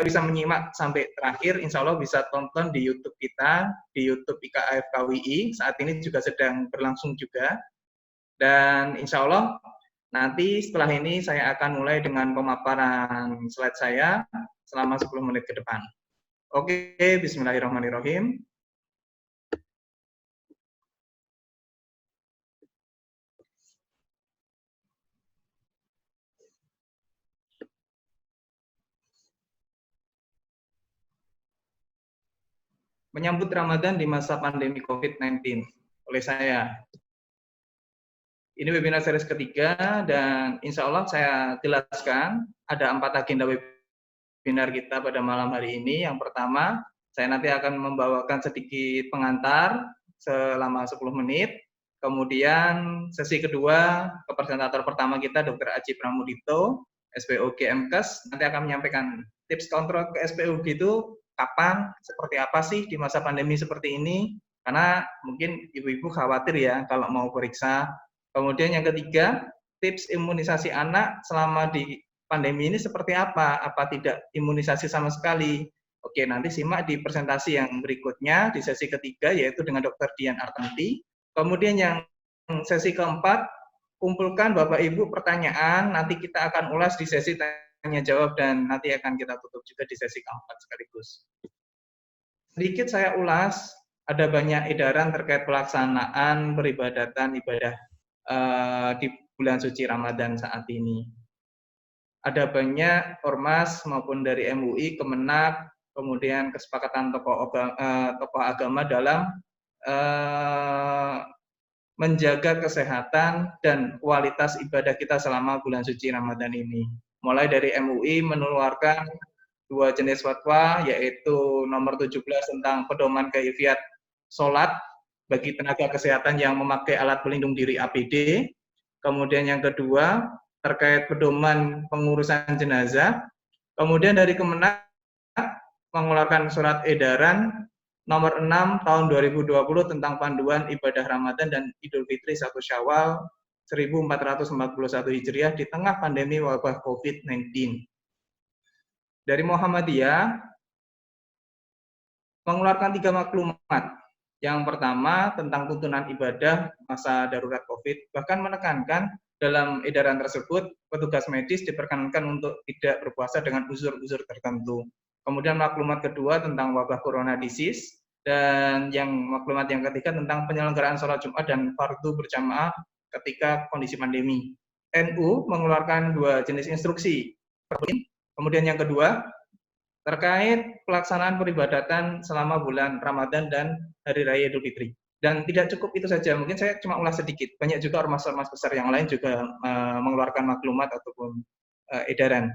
bisa menyimak sampai terakhir, insya Allah bisa tonton di YouTube kita, di YouTube IKAF KWI, saat ini juga sedang berlangsung juga. Dan insya Allah nanti setelah ini saya akan mulai dengan pemaparan slide saya selama 10 menit ke depan. Oke, bismillahirrahmanirrahim. Menyambut Ramadan di masa pandemi COVID-19 oleh saya. Ini webinar series ketiga dan insya Allah saya jelaskan ada 4 agenda webinar kita pada malam hari ini. Yang pertama, saya nanti akan membawakan sedikit pengantar selama 10 menit. Kemudian sesi kedua, presentator pertama kita Dr. Aji Pramudito, SPOG MKes, nanti akan menyampaikan tips kontrol ke SPOG itu kapan, seperti apa sih di masa pandemi seperti ini, karena mungkin ibu-ibu khawatir ya kalau mau periksa. Kemudian yang ketiga, tips imunisasi anak selama di pandemi ini seperti apa tidak imunisasi sama sekali. Oke, nanti simak di presentasi yang berikutnya di sesi ketiga, yaitu dengan Dr. Dian Artanti. Kemudian yang sesi keempat, kumpulkan Bapak Ibu pertanyaan, nanti kita akan ulas di sesi tanya jawab dan nanti akan kita tutup juga di sesi keempat sekaligus. Sedikit saya ulas, ada banyak edaran terkait pelaksanaan peribadatan ibadah di bulan suci Ramadan saat ini. Ada banyak ormas maupun dari MUI, Kemenak, kemudian kesepakatan tokoh agama dalam menjaga kesehatan dan kualitas ibadah kita selama bulan suci Ramadan ini. Mulai dari MUI mengeluarkan 2 jenis fatwa, yaitu nomor 17 tentang pedoman kaifiat sholat bagi tenaga kesehatan yang memakai alat pelindung diri APD. Kemudian yang kedua, terkait pedoman pengurusan jenazah. Kemudian dari Kemenak mengeluarkan surat edaran nomor 6 tahun 2020 tentang panduan ibadah Ramadan dan Idul Fitri 1 Syawal 1441 Hijriah di tengah pandemi wabah COVID-19. Dari Muhammadiyah mengeluarkan 3 maklumat. Yang pertama tentang tuntunan ibadah masa darurat COVID, bahkan menekankan dalam edaran tersebut petugas medis diperkenankan untuk tidak berpuasa dengan uzur-uzur tertentu. Kemudian maklumat kedua tentang wabah corona disease, dan yang maklumat yang ketiga tentang penyelenggaraan sholat Jumat dan fardu berjamaah ketika kondisi pandemi. NU mengeluarkan 2 jenis instruksi. Kemudian yang kedua terkait pelaksanaan peribadatan selama bulan Ramadan dan Hari Raya Idul Fitri. Dan tidak cukup itu saja, mungkin saya cuma ulas sedikit. Banyak juga ormas-ormas besar yang lain juga mengeluarkan maklumat ataupun edaran.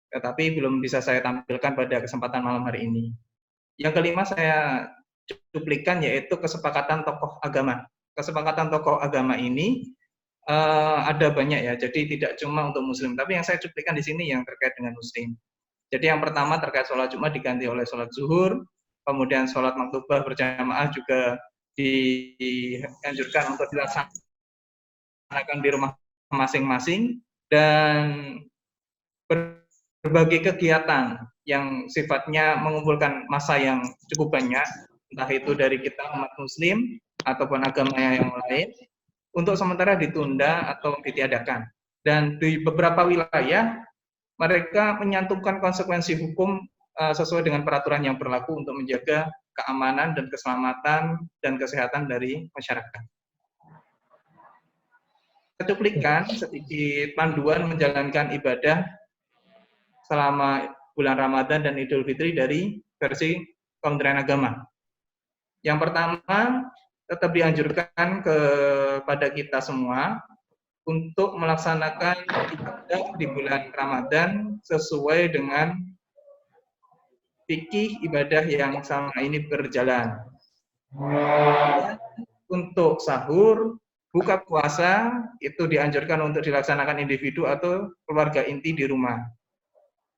Tetapi belum bisa saya tampilkan pada kesempatan malam hari ini. Yang kelima saya cuplikan, yaitu kesepakatan tokoh agama. Kesepakatan tokoh agama ini ada banyak ya, jadi tidak cuma untuk Muslim. Tapi yang saya cuplikan di sini yang terkait dengan Muslim. Jadi yang pertama terkait sholat Jumat diganti oleh sholat zuhur, kemudian sholat maktubah berjamaah juga dianjurkan untuk dilaksanakan di rumah masing-masing, dan berbagai kegiatan yang sifatnya mengumpulkan massa yang cukup banyak, entah itu dari kita umat Muslim ataupun agama yang lain, untuk sementara ditunda atau ditiadakan. Dan di beberapa wilayah mereka menyantumkan konsekuensi hukum sesuai dengan peraturan yang berlaku untuk menjaga keamanan dan keselamatan dan kesehatan dari masyarakat. Saya cuplikan sedikit panduan menjalankan ibadah selama bulan Ramadan dan Idul Fitri dari versi Kementerian Agama. Yang pertama, tetap dianjurkan kepada kita semua untuk melaksanakan ibadah di bulan Ramadan sesuai dengan fikih ibadah yang selama ini berjalan. Untuk sahur, buka puasa, itu dianjurkan untuk dilaksanakan individu atau keluarga inti di rumah.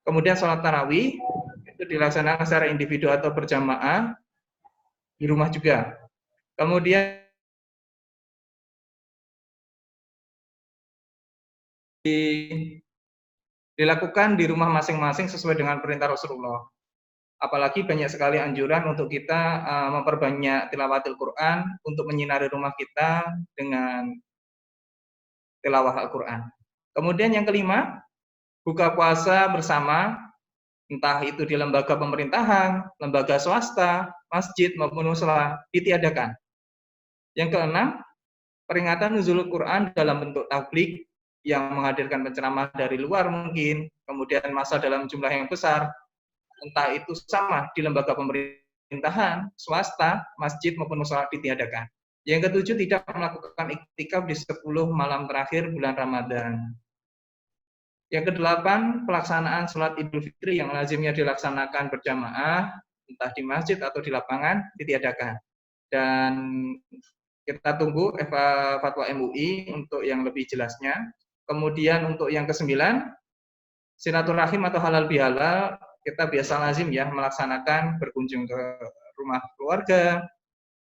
Kemudian sholat tarawih, itu dilaksanakan secara individu atau berjamaah di rumah juga. Kemudian dilakukan di rumah masing-masing sesuai dengan perintah Rasulullah. Apalagi banyak sekali anjuran untuk kita memperbanyak tilawatil Quran untuk menyinari rumah kita dengan tilawah Al-Quran. Kemudian yang kelima, buka puasa bersama, entah itu di lembaga pemerintahan, lembaga swasta, masjid maupun mushola, ditiadakan. Yang keenam, peringatan nuzulul Quran dalam bentuk tabligh yang menghadirkan penceramah dari luar mungkin, kemudian masa dalam jumlah yang besar, entah itu sama di lembaga pemerintahan, swasta, masjid maupun mushola ditiadakan. Yang ketujuh, tidak melakukan iktikaf di 10 malam terakhir bulan Ramadan. Yang kedelapan, pelaksanaan sholat Idul Fitri yang lazimnya dilaksanakan berjamaah, entah di masjid atau di lapangan, ditiadakan. Dan kita tunggu fatwa MUI untuk yang lebih jelasnya. Kemudian untuk yang kesembilan, silaturahim atau halal bihalal, kita biasa lazim ya melaksanakan berkunjung ke rumah keluarga,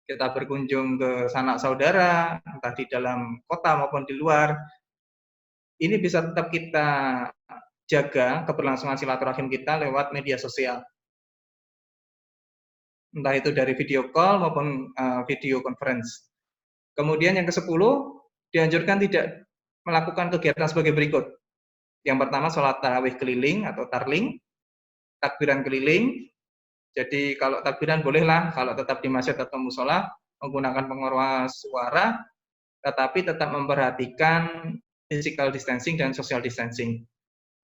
kita berkunjung ke sanak saudara, entah di dalam kota maupun di luar. Ini bisa tetap kita jaga keberlangsungan silaturahim kita lewat media sosial. Entah itu dari video call maupun video conference. Kemudian yang ke-10, dianjurkan tidak melakukan kegiatan sebagai berikut. Yang pertama, sholat tarawih keliling atau tarling, takbiran keliling. Jadi kalau takbiran bolehlah, kalau tetap di masjid atau musola, menggunakan pengeras suara, tetapi tetap memperhatikan physical distancing dan social distancing.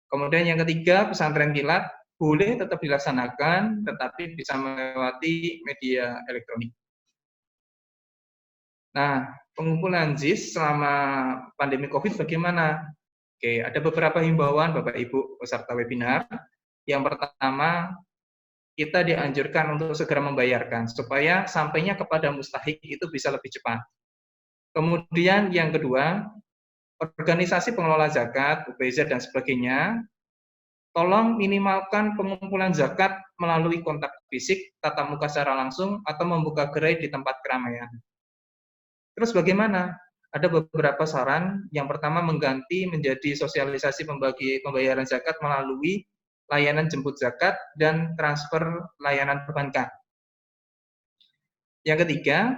Kemudian yang ketiga, pesantren kilat boleh tetap dilaksanakan, tetapi bisa melewati media elektronik. Nah, pengumpulan ZIS selama pandemi COVID bagaimana? Oke, ada beberapa himbauan Bapak Ibu peserta webinar. Yang pertama, kita dianjurkan untuk segera membayarkan supaya sampainya kepada mustahik itu bisa lebih cepat. Kemudian yang kedua, organisasi pengelola zakat, UPZ dan sebagainya, tolong minimalkan pengumpulan zakat melalui kontak fisik, tatap muka secara langsung, atau membuka gerai di tempat keramaian. Terus bagaimana? Ada beberapa saran. Yang pertama, mengganti menjadi sosialisasi pembayaran zakat melalui layanan jemput zakat dan transfer layanan perbankan. Yang ketiga,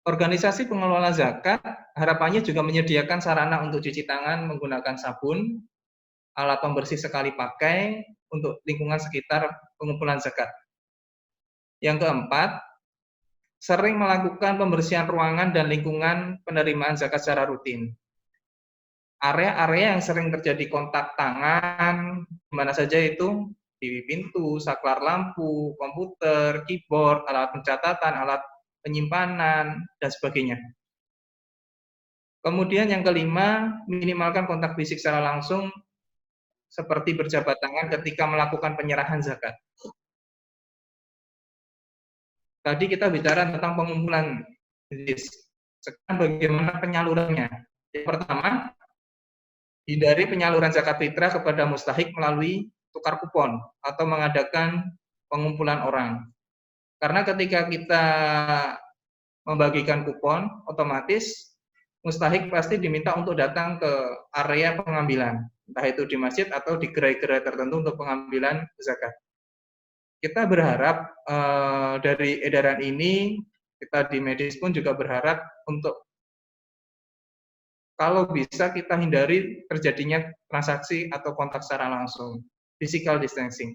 organisasi pengelola zakat harapannya juga menyediakan sarana untuk cuci tangan menggunakan sabun, alat pembersih sekali pakai untuk lingkungan sekitar pengumpulan zakat. Yang keempat, sering melakukan pembersihan ruangan dan lingkungan penerimaan zakat secara rutin. Area-area yang sering terjadi kontak tangan, mana saja itu, di pintu, saklar lampu, komputer, keyboard, alat pencatatan, alat penyimpanan, dan sebagainya. Kemudian yang kelima, minimalkan kontak fisik secara langsung, seperti berjabat tangan ketika melakukan penyerahan zakat. Tadi kita bicara tentang pengumpulan ZIS. Sekarang bagaimana penyalurannya? Yang pertama, hindari penyaluran zakat fitrah kepada mustahik melalui tukar kupon atau mengadakan pengumpulan orang. Karena ketika kita membagikan kupon, otomatis mustahik pasti diminta untuk datang ke area pengambilan, entah itu di masjid atau di gerai-gerai tertentu untuk pengambilan zakat. Kita berharap dari edaran ini, kita di medis pun juga berharap untuk kalau bisa kita hindari terjadinya transaksi atau kontak secara langsung, physical distancing.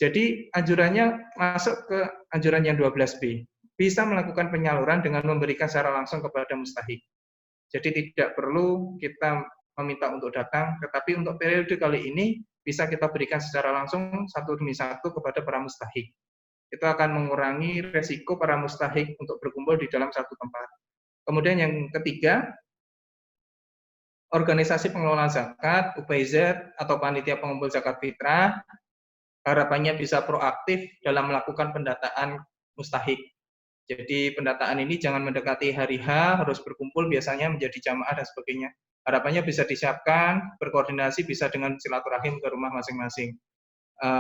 Jadi anjurannya masuk ke anjuran yang 12B, bisa melakukan penyaluran dengan memberikan secara langsung kepada mustahik. Jadi tidak perlu kita meminta untuk datang, tetapi untuk periode kali ini bisa kita berikan secara langsung satu demi satu kepada para mustahik. Itu akan mengurangi resiko para mustahik untuk berkumpul di dalam satu tempat. Kemudian yang ketiga, organisasi pengelola zakat, UPZ, atau panitia pengumpul zakat fitrah, harapannya bisa proaktif dalam melakukan pendataan mustahik. Jadi pendataan ini jangan mendekati hari H, harus berkumpul biasanya menjadi jamaah dan sebagainya. Harapannya bisa disiapkan, berkoordinasi bisa dengan silaturahim ke rumah masing-masing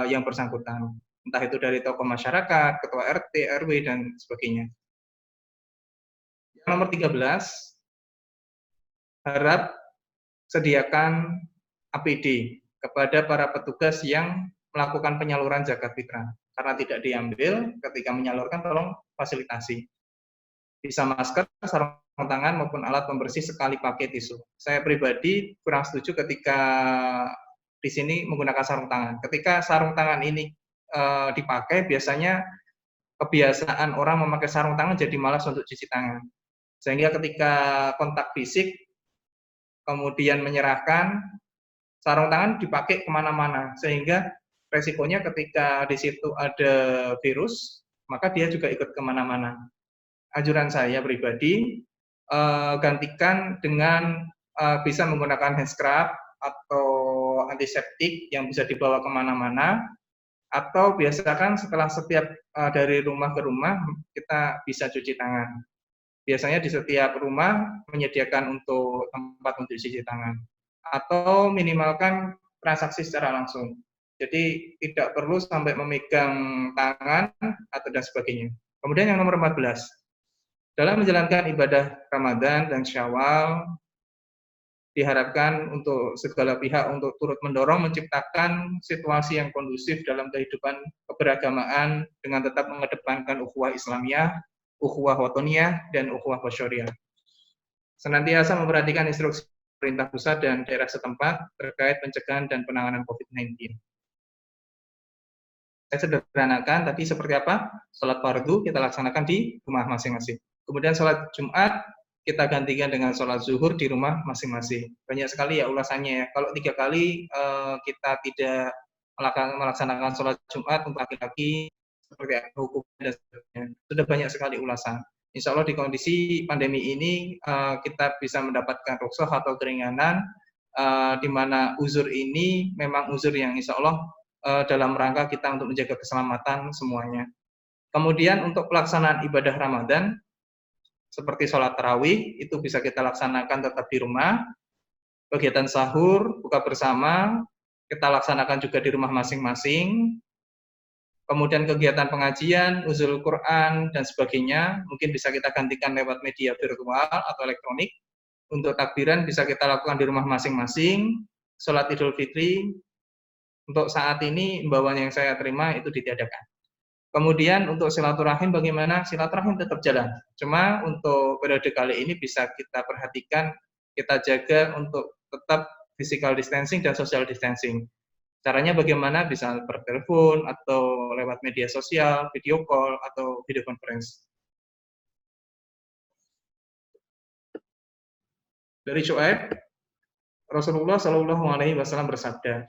yang bersangkutan. Entah itu dari tokoh masyarakat, ketua RT, RW, dan sebagainya. Yang nomor 13, harap sediakan APD kepada para petugas yang melakukan penyaluran zakat fitrah. Karena tidak diambil, ketika menyalurkan tolong fasilitasi. Bisa masker, sarung tangan, maupun alat pembersih sekali pakai tisu. Saya pribadi kurang setuju ketika di sini menggunakan sarung tangan. Ketika sarung tangan ini dipakai, biasanya kebiasaan orang memakai sarung tangan jadi malas untuk cuci tangan. Sehingga ketika kontak fisik, kemudian menyerahkan, sarung tangan dipakai kemana-mana, sehingga resikonya ketika di situ ada virus, maka dia juga ikut kemana-mana. Anjuran saya pribadi, gantikan dengan bisa menggunakan hand scrub atau antiseptik yang bisa dibawa kemana-mana, atau biasakan setelah setiap dari rumah ke rumah kita bisa cuci tangan. Biasanya di setiap rumah menyediakan untuk tempat untuk cuci tangan, atau minimalkan transaksi secara langsung. Jadi tidak perlu sampai memegang tangan atau dan sebagainya. Kemudian yang nomor 14, dalam menjalankan ibadah Ramadan dan Syawal, diharapkan untuk segala pihak untuk turut mendorong menciptakan situasi yang kondusif dalam kehidupan keberagamaan dengan tetap mengedepankan ukhuwah Islamiyah, ukhuwah watoniyah, dan ukhuwah basyariah. Senantiasa memperhatikan instruksi pemerintah pusat dan daerah setempat terkait pencegahan dan penanganan COVID-19. Saya sederhanakan tadi seperti apa? Sholat fardu kita laksanakan di rumah masing-masing. Kemudian sholat Jumat kita gantikan dengan sholat zuhur di rumah masing-masing. Banyak sekali ya ulasannya ya. Kalau 3 kali kita tidak melaksanakan sholat Jumat untuk laki-laki, seperti apa hukumnya dan sebagainya. Sudah banyak sekali ulasan. Insya Allah di kondisi pandemi ini kita bisa mendapatkan rukhsah atau keringanan di mana uzur ini memang uzur yang insya Allah dalam rangka kita untuk menjaga keselamatan semuanya. Kemudian untuk pelaksanaan ibadah Ramadan, seperti sholat tarawih, itu bisa kita laksanakan tetap di rumah. Kegiatan sahur, buka bersama, kita laksanakan juga di rumah masing-masing. Kemudian kegiatan pengajian, nuzul Quran, dan sebagainya, mungkin bisa kita gantikan lewat media virtual atau elektronik. Untuk takbiran bisa kita lakukan di rumah masing-masing. Sholat Idul Fitri, untuk saat ini imbauan yang saya terima itu ditiadakan. Kemudian untuk silaturahim bagaimana? Silaturahim tetap jalan. Cuma untuk periode kali ini bisa kita perhatikan, kita jaga untuk tetap physical distancing dan social distancing. Caranya bagaimana? Bisa per telepon atau lewat media sosial, video call atau video conference. Dari Syuaib, Rasulullah Shallallahu Alaihi Wasallam bersabda,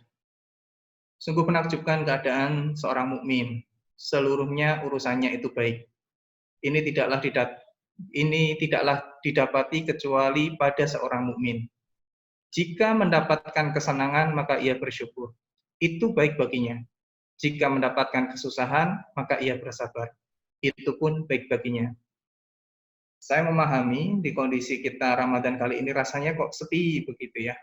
sungguh menakjubkan keadaan seorang mukmin. Seluruhnya urusannya itu baik. Ini tidaklah didapati kecuali pada seorang mukmin. Jika mendapatkan kesenangan maka ia bersyukur. Itu baik baginya. Jika mendapatkan kesusahan maka ia bersabar. Itu pun baik baginya. Saya memahami di kondisi kita Ramadan kali ini rasanya kok sepi begitu ya.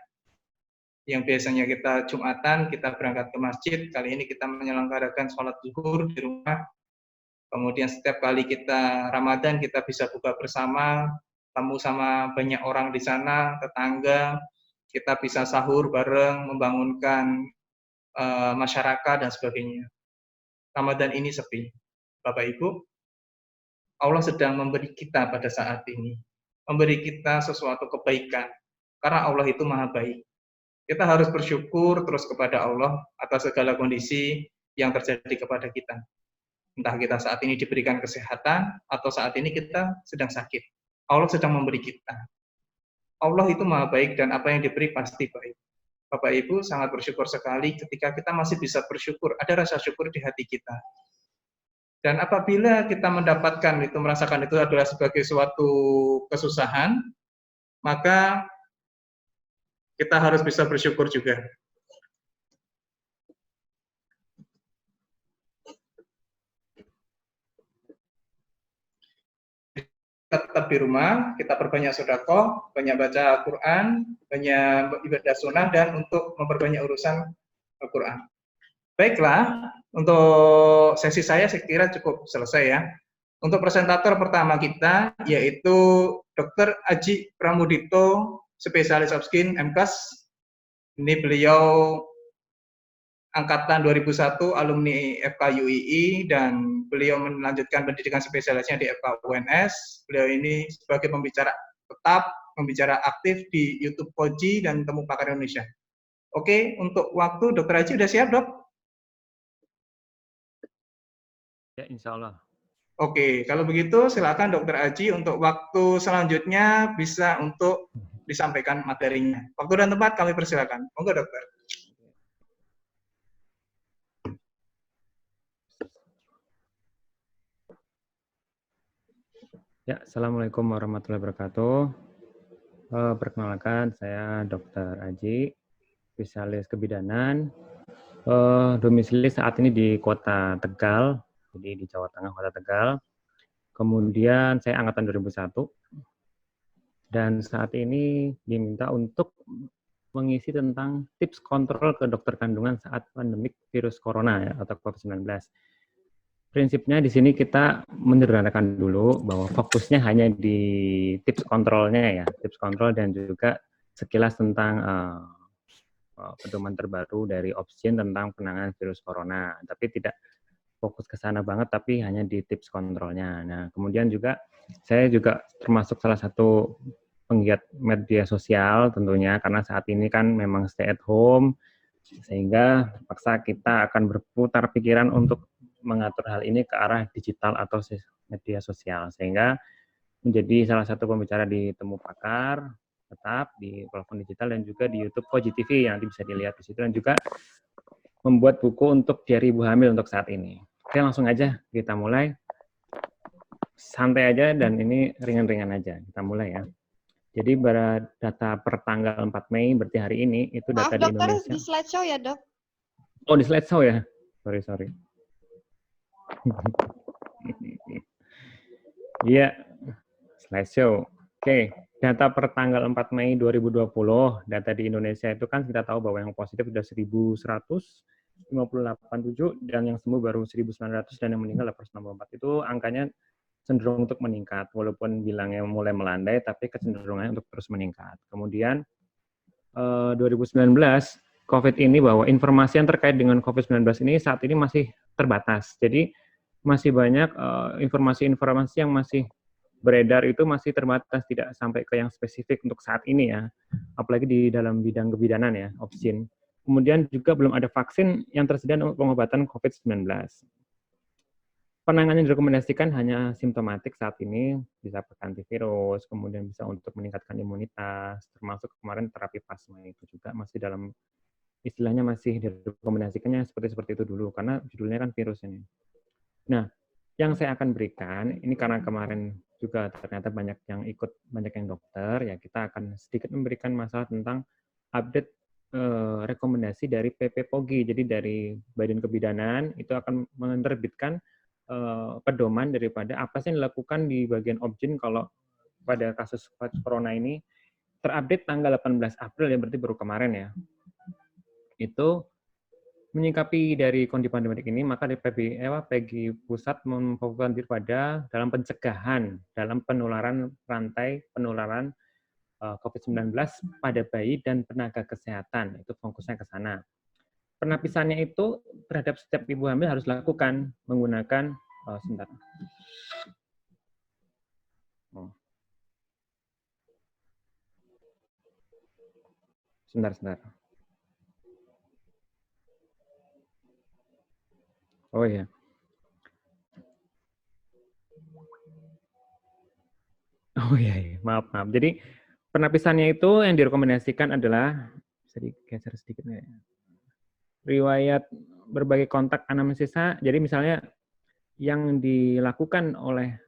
Yang biasanya kita Jumatan, kita berangkat ke masjid, kali ini kita menyelenggarakan sholat zuhur di rumah. Kemudian setiap kali kita Ramadan, kita bisa buka bersama, temu sama banyak orang di sana, tetangga, kita bisa sahur bareng, membangunkan masyarakat dan sebagainya. Ramadan ini sepi. Bapak Ibu, Allah sedang memberi kita pada saat ini, memberi kita sesuatu kebaikan, karena Allah itu maha baik. Kita harus bersyukur terus kepada Allah atas segala kondisi yang terjadi kepada kita. Entah kita saat ini diberikan kesehatan, atau saat ini kita sedang sakit. Allah sedang memberi kita. Allah itu maha baik dan apa yang diberi pasti baik. Bapak Ibu sangat bersyukur sekali ketika kita masih bisa bersyukur, ada rasa syukur di hati kita. Dan apabila kita mendapatkan itu, merasakan itu adalah sebagai suatu kesusahan, maka kita harus bisa bersyukur juga. Tetap di rumah, kita perbanyak sedekah, banyak baca Al-Quran, banyak ibadah sunnah, dan untuk memperbanyak urusan Al-Quran. Baiklah, untuk sesi saya kira cukup selesai ya. Untuk presentator pertama kita, yaitu Dr. Aji Pramudito, spesialis Opskin MKes. Ini beliau angkatan 2001 alumni FKUII dan beliau melanjutkan pendidikan spesialisnya di FK UNS. Beliau ini sebagai pembicara tetap, pembicara aktif di YouTube Koji dan Temu Pakar Indonesia. Oke, untuk waktu Dr. Haji sudah siap, Dok? Ya, insya Allah. Oke, kalau begitu silakan Dr. Haji untuk waktu selanjutnya bisa untuk disampaikan materinya. Waktu dan tempat kami persilakan. Monggo, Dokter. Ya, Assalamualaikum warahmatullahi wabarakatuh. Perkenalkan, saya Dr. Aji, spesialis kebidanan. Domisili saat ini di Kota Tegal, jadi di Jawa Tengah, Kota Tegal. Kemudian saya angkatan 2001. Dan saat ini diminta untuk mengisi tentang tips kontrol ke dokter kandungan saat pandemik virus corona ya, atau COVID-19. Prinsipnya di sini kita menyederhanakan dulu bahwa fokusnya hanya di tips kontrolnya ya, tips kontrol dan juga sekilas tentang pedoman terbaru dari Opskin tentang penanganan virus corona. Tapi tidak fokus ke sana banget, tapi hanya di tips kontrolnya. Nah, kemudian juga saya juga termasuk salah satu penggiat media sosial tentunya, karena saat ini kan memang stay at home, sehingga terpaksa kita akan berputar pikiran untuk mengatur hal ini ke arah digital atau media sosial, sehingga menjadi salah satu pembicara di Temu Pakar, tetap di platform digital dan juga di YouTube Koji TV yang nanti bisa dilihat di situ, dan juga membuat buku untuk diari ibu hamil untuk saat ini. Oke, langsung aja kita mulai. Santai aja dan ini ringan-ringan aja. Kita mulai ya. Jadi data per tanggal 4 Mei, berarti hari ini, itu data di Indonesia. Dokter, di slideshow ya, Dok? Oh, di slideshow ya? Sorry. Iya, slideshow. Oke, data per tanggal 4 Mei 2020, data di Indonesia itu kan kita tahu bahwa yang positif sudah 1.158,7 dan yang sembuh baru 1.900 dan yang meninggal 864. Itu angkanya cenderung untuk meningkat, walaupun bilangnya mulai melandai, tapi kecenderungannya untuk terus meningkat. Kemudian 2019, COVID ini, bahwa informasi yang terkait dengan COVID-19 ini saat ini masih terbatas. Jadi masih banyak informasi-informasi yang masih beredar itu masih terbatas, tidak sampai ke yang spesifik untuk saat ini ya. Apalagi di dalam bidang kebidanan ya, Opskin. Kemudian juga belum ada vaksin yang tersedia untuk pengobatan COVID-19. Penanganan yang direkomendasikan hanya simptomatik saat ini, bisa pakai antivirus, kemudian bisa untuk meningkatkan imunitas, termasuk kemarin terapi plasma itu juga masih dalam, istilahnya masih direkomendasikannya seperti itu dulu, karena judulnya kan virus ini. Nah, yang saya akan berikan, ini karena kemarin juga ternyata banyak yang dokter, ya kita akan sedikit memberikan masalah tentang update rekomendasi dari PP POGI. Jadi dari Badan Kebidanan itu akan menerbitkan pedoman daripada apa sih yang dilakukan di bagian Opskin kalau pada kasus corona ini, terupdate tanggal 18 April ya, berarti baru kemarin ya. Itu menyikapi dari kondisi pandemi ini, maka dari PGI Pusat memfokuskan diri pada dalam pencegahan dalam penularan rantai penularan COVID-19 pada bayi dan tenaga kesehatan. Itu fokusnya ke sana. Penapisannya itu terhadap setiap ibu hamil harus dilakukan menggunakan sebentar. Sebentar. Oh iya. Maaf. Jadi penapisannya itu yang direkomendasikan adalah, bisa digeser sedikit nggak ya? Riwayat berbagai kontak anamnesisnya. Jadi misalnya yang dilakukan oleh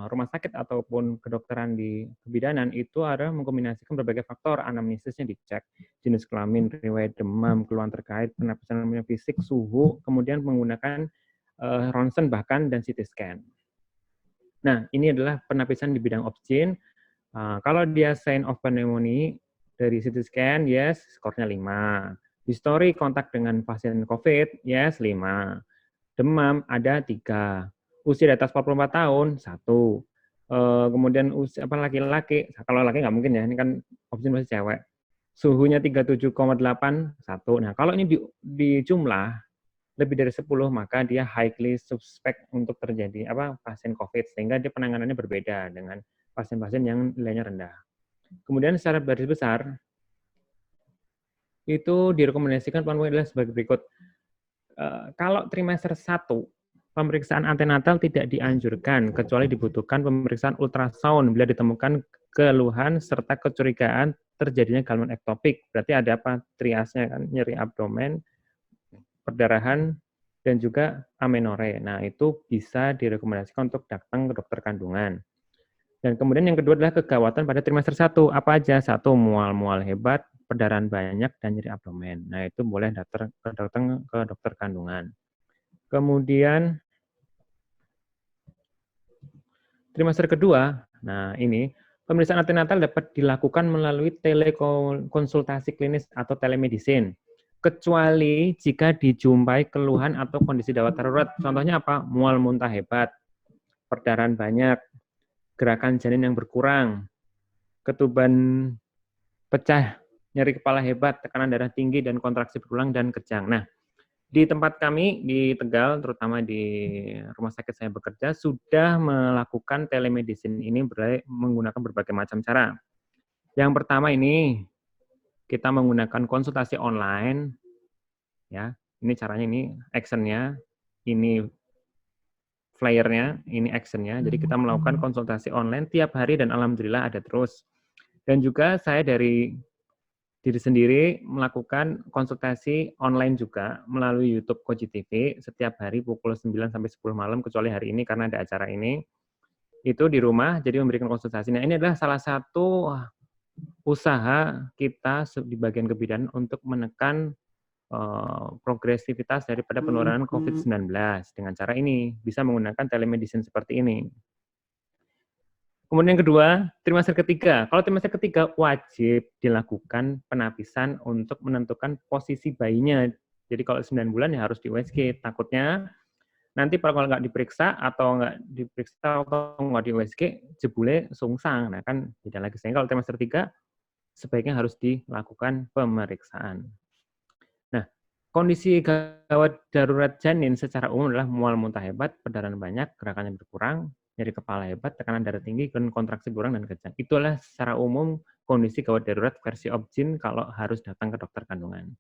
rumah sakit ataupun kedokteran di kebidanan itu ada mengkombinasikan berbagai faktor, anamnesisnya dicek, jenis kelamin, riwayat demam, keluhan terkait, penapisan fisik, suhu, kemudian menggunakan ronsen bahkan dan CT scan. Nah, ini adalah penapisan di bidang Opskin. Kalau dia sign of pneumonia dari CT scan, yes, skornya 5. History kontak dengan pasien COVID, yes, 5. Demam ada 3. Usia di atas 44 tahun, 1. Kemudian laki-laki, kalau laki nggak mungkin ya, ini kan opsi masih cewek. Suhunya 37,8, 1. Nah, kalau ini di jumlah lebih dari 10, maka dia highly suspect untuk terjadi pasien COVID, sehingga dia penanganannya berbeda dengan pasien-pasien yang nilainya rendah. Kemudian secara garis besar, itu direkomendasikan adalah sebagai berikut. Kalau trimester 1, pemeriksaan antenatal tidak dianjurkan, kecuali dibutuhkan pemeriksaan ultrasound bila ditemukan keluhan serta kecurigaan terjadinya gangguan ektopik. Berarti ada triasnya kan, nyeri abdomen, perdarahan, dan juga amenore. Nah, itu bisa direkomendasikan untuk datang ke dokter kandungan. Dan kemudian yang kedua adalah kegawatan pada trimester 1. Apa aja? 1, mual-mual hebat, perdarahan banyak, dan nyeri abdomen. Nah, itu boleh datang ke dokter kandungan. Kemudian trimester kedua, nah ini pemeriksaan antenatal dapat dilakukan melalui telekonsultasi klinis atau telemedicine, kecuali jika dijumpai keluhan atau kondisi gawat darurat. Contohnya apa? Mual muntah hebat, perdarahan banyak, gerakan janin yang berkurang, ketuban pecah, nyeri kepala hebat, tekanan darah tinggi, dan kontraksi berulang dan kejang. Nah, di tempat kami di Tegal, terutama di rumah sakit saya bekerja, sudah melakukan telemedicine ini menggunakan berbagai macam cara. Yang pertama ini, kita menggunakan konsultasi online, ya. Ini caranya, ini actionnya, ini flyernya, ini actionnya. Jadi kita melakukan konsultasi online tiap hari dan alhamdulillah ada terus. Dan juga saya dari diri sendiri melakukan konsultasi online juga melalui YouTube Koji TV setiap hari pukul 9 sampai 10 malam, kecuali hari ini karena ada acara ini. Itu di rumah, jadi memberikan konsultasi. Nah, ini adalah salah satu usaha kita di bagian kebidanan untuk menekan progresivitas daripada penularan COVID-19 dengan cara ini, bisa menggunakan telemedicine seperti ini. Kemudian yang kedua, trimester ketiga. Kalau trimester ketiga wajib dilakukan penapisan untuk menentukan posisi bayinya. Jadi kalau 9 bulan ya harus di USG. Takutnya nanti kalau nggak diperiksa atau nggak di USG, jebule sungsang. Nah kan beda lagi. Sehingga kalau trimester 3 sebaiknya harus dilakukan pemeriksaan. Nah, kondisi gawat darurat janin secara umum adalah mual muntah hebat, perdarahan banyak, gerakan yang berkurang, nyeri kepala hebat, tekanan darah tinggi, dan kontraksi berkurang dan kejang. Itulah secara umum kondisi gawat darurat versi OBGYN kalau harus datang ke dokter kandungan.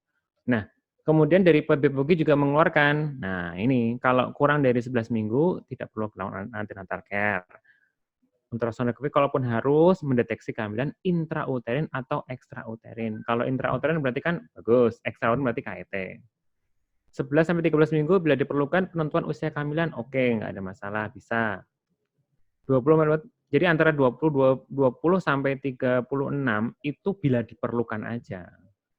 Nah, kemudian dari PBPOGI juga mengeluarkan, nah ini kalau kurang dari 11 minggu tidak perlu melakukan antenatal care. Ultrasonografi kalaupun harus mendeteksi kehamilan intrauterin atau ekstrauterin. Kalau intrauterin berarti kan bagus, ekstrauterin berarti KET. 11 sampai 13 minggu bila diperlukan penentuan usia kehamilan, oke, nggak ada masalah, bisa. 20 jadi antara 20 sampai 36 itu bila diperlukan aja.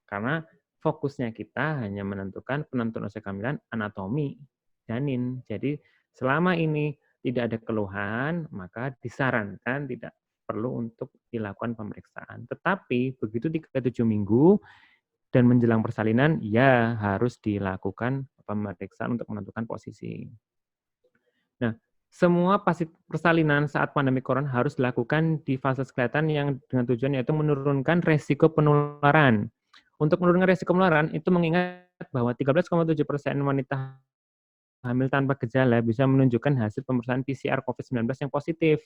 Karena fokusnya kita hanya menentukan penentuan usia kehamilan anatomi janin. Jadi selama ini tidak ada keluhan, maka disarankan tidak perlu untuk dilakukan pemeriksaan. Tetapi begitu 37 minggu dan menjelang persalinan, ya harus dilakukan pemeriksaan untuk menentukan posisi. Nah, semua persalinan saat pandemi corona harus dilakukan di fase kelihatan yang dengan tujuan yaitu menurunkan resiko penularan. Untuk menurunkan resiko penularan, itu mengingat bahwa 13,7% wanita hamil tanpa gejala bisa menunjukkan hasil pemeriksaan PCR COVID-19 yang positif.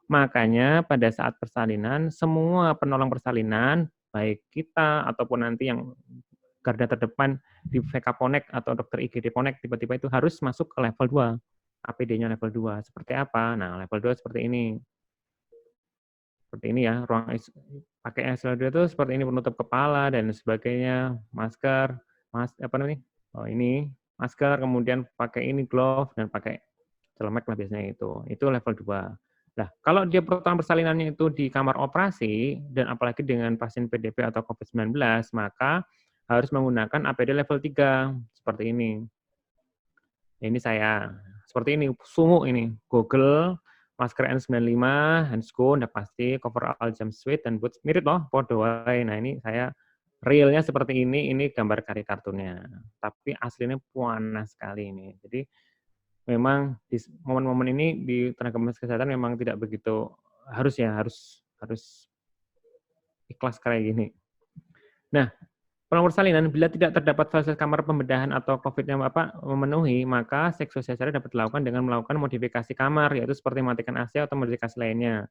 Makanya pada saat persalinan, semua penolong persalinan, baik kita ataupun nanti yang garda terdepan di VK Ponek atau dokter IGD Ponek, tiba-tiba itu harus masuk ke level 2. APD-nya level 2. Seperti apa? Nah, level 2 seperti ini. Seperti ini ya, pakai level 2 itu seperti ini, penutup kepala dan sebagainya, masker, ini masker, kemudian pakai ini glove dan pakai celemek lah biasanya itu. Itu level 2. Nah, kalau dia pertolongan persalinannya itu di kamar operasi dan apalagi dengan pasien PDP atau COVID-19, maka harus menggunakan APD level 3 seperti ini. Ini saya seperti ini, sumuk ini, goggle, masker N95, handscoon, udah pasti, coverall jumpsuit, dan boots. Mirip loh, podo wae. Nah ini saya, realnya seperti ini gambar karikaturnya. Tapi aslinya panas sekali ini. Jadi memang di momen-momen ini di tenaga kesehatan memang tidak begitu harus ikhlas kayak gini. Nah, penomor salinan bila tidak terdapat fasilitas kamar pembedahan atau COVID yang memenuhi, maka seksosialisasi dapat dilakukan dengan melakukan modifikasi kamar, yaitu seperti mematikan AC atau modifikasi lainnya,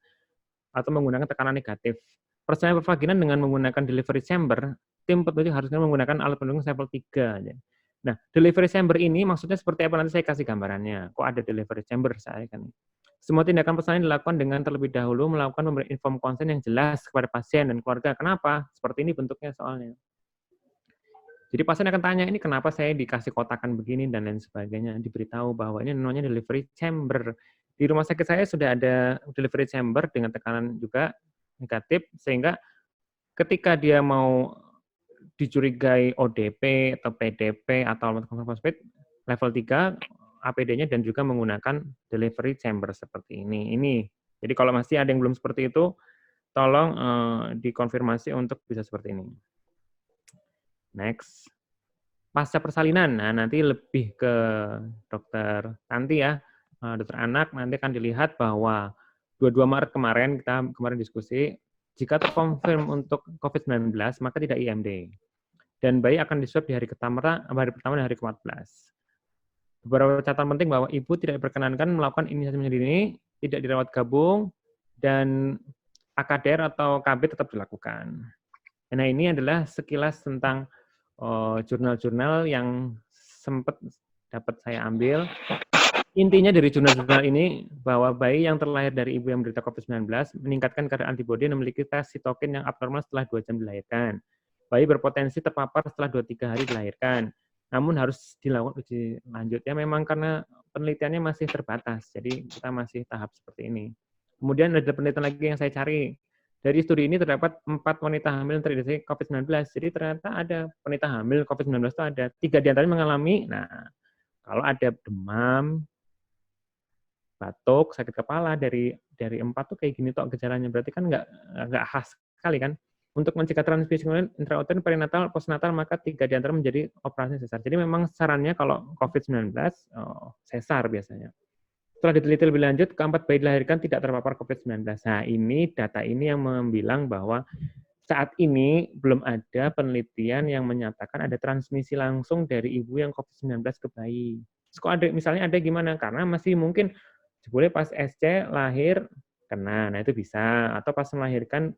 atau menggunakan tekanan negatif. Persalinan pervaginan dengan menggunakan delivery chamber, tim petunjuk harusnya menggunakan alat pelindung level 3. Nah, delivery chamber ini maksudnya seperti apa? Nanti saya kasih gambarannya. Kok ada delivery chamber? Saya kan. Semua tindakan persalinan dilakukan dengan terlebih dahulu melakukan memberi inform konsen yang jelas kepada pasien dan keluarga. Kenapa? Seperti ini bentuknya soalnya. Jadi pasien akan tanya, ini kenapa saya dikasih kotakan begini dan lain sebagainya. Diberitahu bahwa ini namanya delivery chamber. Di rumah sakit saya sudah ada delivery chamber dengan tekanan juga negatif, sehingga ketika dia mau dicurigai ODP atau PDP atau fosfat level 3 APD-nya dan juga menggunakan delivery chamber seperti ini. Jadi kalau masih ada yang belum seperti itu, tolong dikonfirmasi untuk bisa seperti ini. Next. Pasca persalinan, nah nanti lebih ke dokter Tanti ya, dokter anak nanti akan dilihat bahwa 22 Maret kemarin, kita kemarin diskusi, jika terkonfirm untuk COVID-19, maka tidak IMD. Dan bayi akan diswab di hari pertama dan hari ke-14. Beberapa catatan penting bahwa ibu tidak diperkenankan melakukan inisiasi dini, tidak dirawat gabung, dan AKDR atau KB tetap dilakukan. Nah ini adalah sekilas tentang jurnal-jurnal yang sempat dapat saya ambil. Intinya dari jurnal-jurnal ini bahwa bayi yang terlahir dari ibu yang menderita COVID-19 meningkatkan kadar antibodi dan memiliki tes sitokin yang abnormal setelah 2 jam dilahirkan. Bayi berpotensi terpapar setelah 2-3 hari dilahirkan. Namun harus dilakukan uji lanjut. Ya memang karena penelitiannya masih terbatas, jadi kita masih tahap seperti ini. Kemudian ada penelitian lagi yang saya cari. Dari studi ini terdapat 4 wanita hamil yang terinfeksi COVID-19. Jadi ternyata ada wanita hamil COVID-19 itu ada 3 diantaranya mengalami, nah kalau ada demam, batuk, sakit kepala dari 4 tuh kayak gini tuh gejalanya, berarti kan nggak khas sekali kan. Untuk mencegah transmisi intrauterin, perinatal, postnatal, maka 3 diantara menjadi operasi sesar. Jadi memang sarannya kalau COVID-19 sesar biasanya. Setelah diteliti lebih lanjut, keempat bayi dilahirkan tidak terpapar COVID-19. Nah, ini data ini yang bilang bahwa saat ini belum ada penelitian yang menyatakan ada transmisi langsung dari ibu yang COVID-19 ke bayi. Kok ada, misalnya ada gimana? Karena masih mungkin boleh pas SC lahir kena, nah itu bisa. Atau pas melahirkan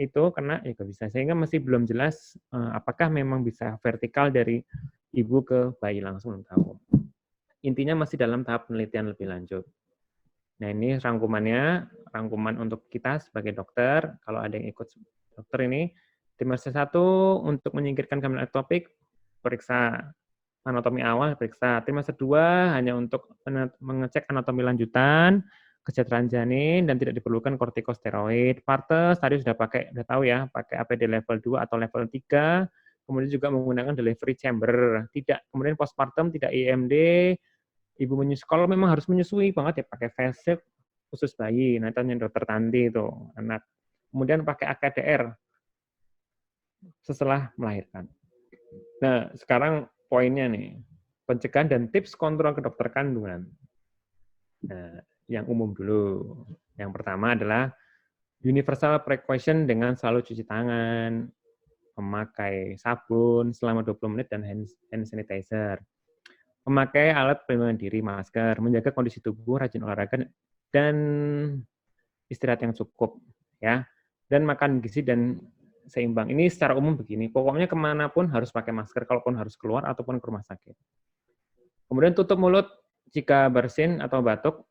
itu kena, ya bisa. Sehingga masih belum jelas apakah memang bisa vertikal dari ibu ke bayi langsung, belum tahu. Intinya masih dalam tahap penelitian lebih lanjut. Nah ini rangkuman untuk kita sebagai dokter, kalau ada yang ikut dokter ini, trimester 1 untuk menyingkirkan gangguan ektopik, periksa anatomi awal, periksa. Trimester 2 hanya untuk mengecek anatomi lanjutan, kesejahteraan janin, dan tidak diperlukan kortikosteroid. Partes tadi sudah tahu ya, pakai APD level 2 atau level 3, kemudian juga menggunakan delivery chamber. Kemudian postpartum tidak IMD, ibu menyusui, kalau memang harus menyusui banget ya pakai face shield khusus bayi. Nah, tanya dokter Tanti itu anak. Kemudian pakai AKDR setelah melahirkan. Nah, sekarang poinnya nih, pencegahan dan tips kontrol ke dokter kandungan. Nah, yang umum dulu. Yang pertama adalah universal precaution dengan selalu cuci tangan, memakai sabun selama 20 menit dan hand sanitizer. Memakai alat pelindungan diri, masker, menjaga kondisi tubuh, rajin olahraga, dan istirahat yang cukup, ya. Dan makan gizi dan seimbang. Ini secara umum begini, pokoknya kemanapun harus pakai masker, kalaupun harus keluar ataupun ke rumah sakit. Kemudian tutup mulut jika bersin atau batuk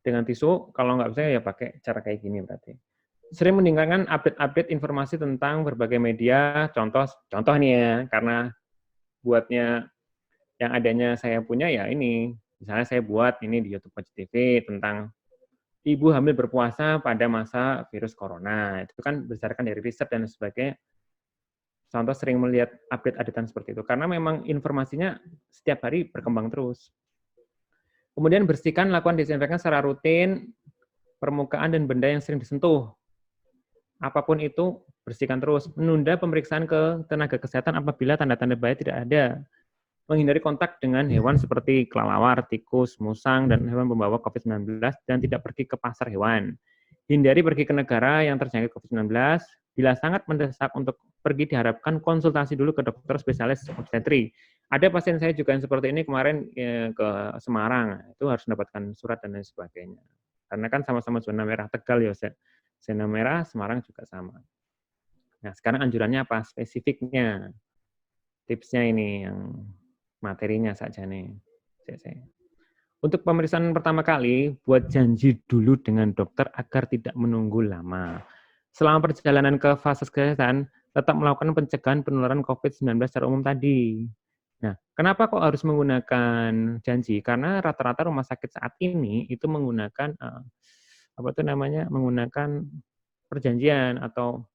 dengan tisu, kalau nggak bisa ya pakai cara kayak gini berarti. Sering meninggalkan update-update informasi tentang berbagai media, contoh nih ya, karena buatnya yang adanya saya punya ya ini, misalnya saya buat ini di YouTube Coach TV tentang ibu hamil berpuasa pada masa virus corona. Itu kan berdasarkan dari riset dan sebagainya. Contoh sering melihat update-updatean seperti itu. Karena memang informasinya setiap hari berkembang terus. Kemudian bersihkan, lakukan disinfektan secara rutin, permukaan dan benda yang sering disentuh. Apapun itu, bersihkan terus. Menunda pemeriksaan ke tenaga kesehatan apabila tanda-tanda bahaya tidak ada. menghindari kontak dengan hewan seperti kelelawar, tikus, musang, dan hewan pembawa COVID-19, dan tidak pergi ke pasar hewan. Hindari pergi ke negara yang terjangkit COVID-19. Bila sangat mendesak untuk pergi, diharapkan konsultasi dulu ke dokter spesialis obstetri. Ada pasien saya juga yang seperti ini kemarin ke Semarang, itu harus mendapatkan surat dan lain sebagainya. Karena kan sama-sama zona merah Tegal ya, zona merah Semarang juga sama. Nah, sekarang anjurannya apa? Spesifiknya, tipsnya ini yang materinya saja nih. Untuk pemeriksaan pertama kali, buat janji dulu dengan dokter agar tidak menunggu lama. Selama perjalanan ke fase kesehatan, tetap melakukan pencegahan penularan COVID-19 secara umum tadi. Nah, kenapa kok harus menggunakan janji? Karena rata-rata rumah sakit saat ini itu menggunakan menggunakan perjanjian atau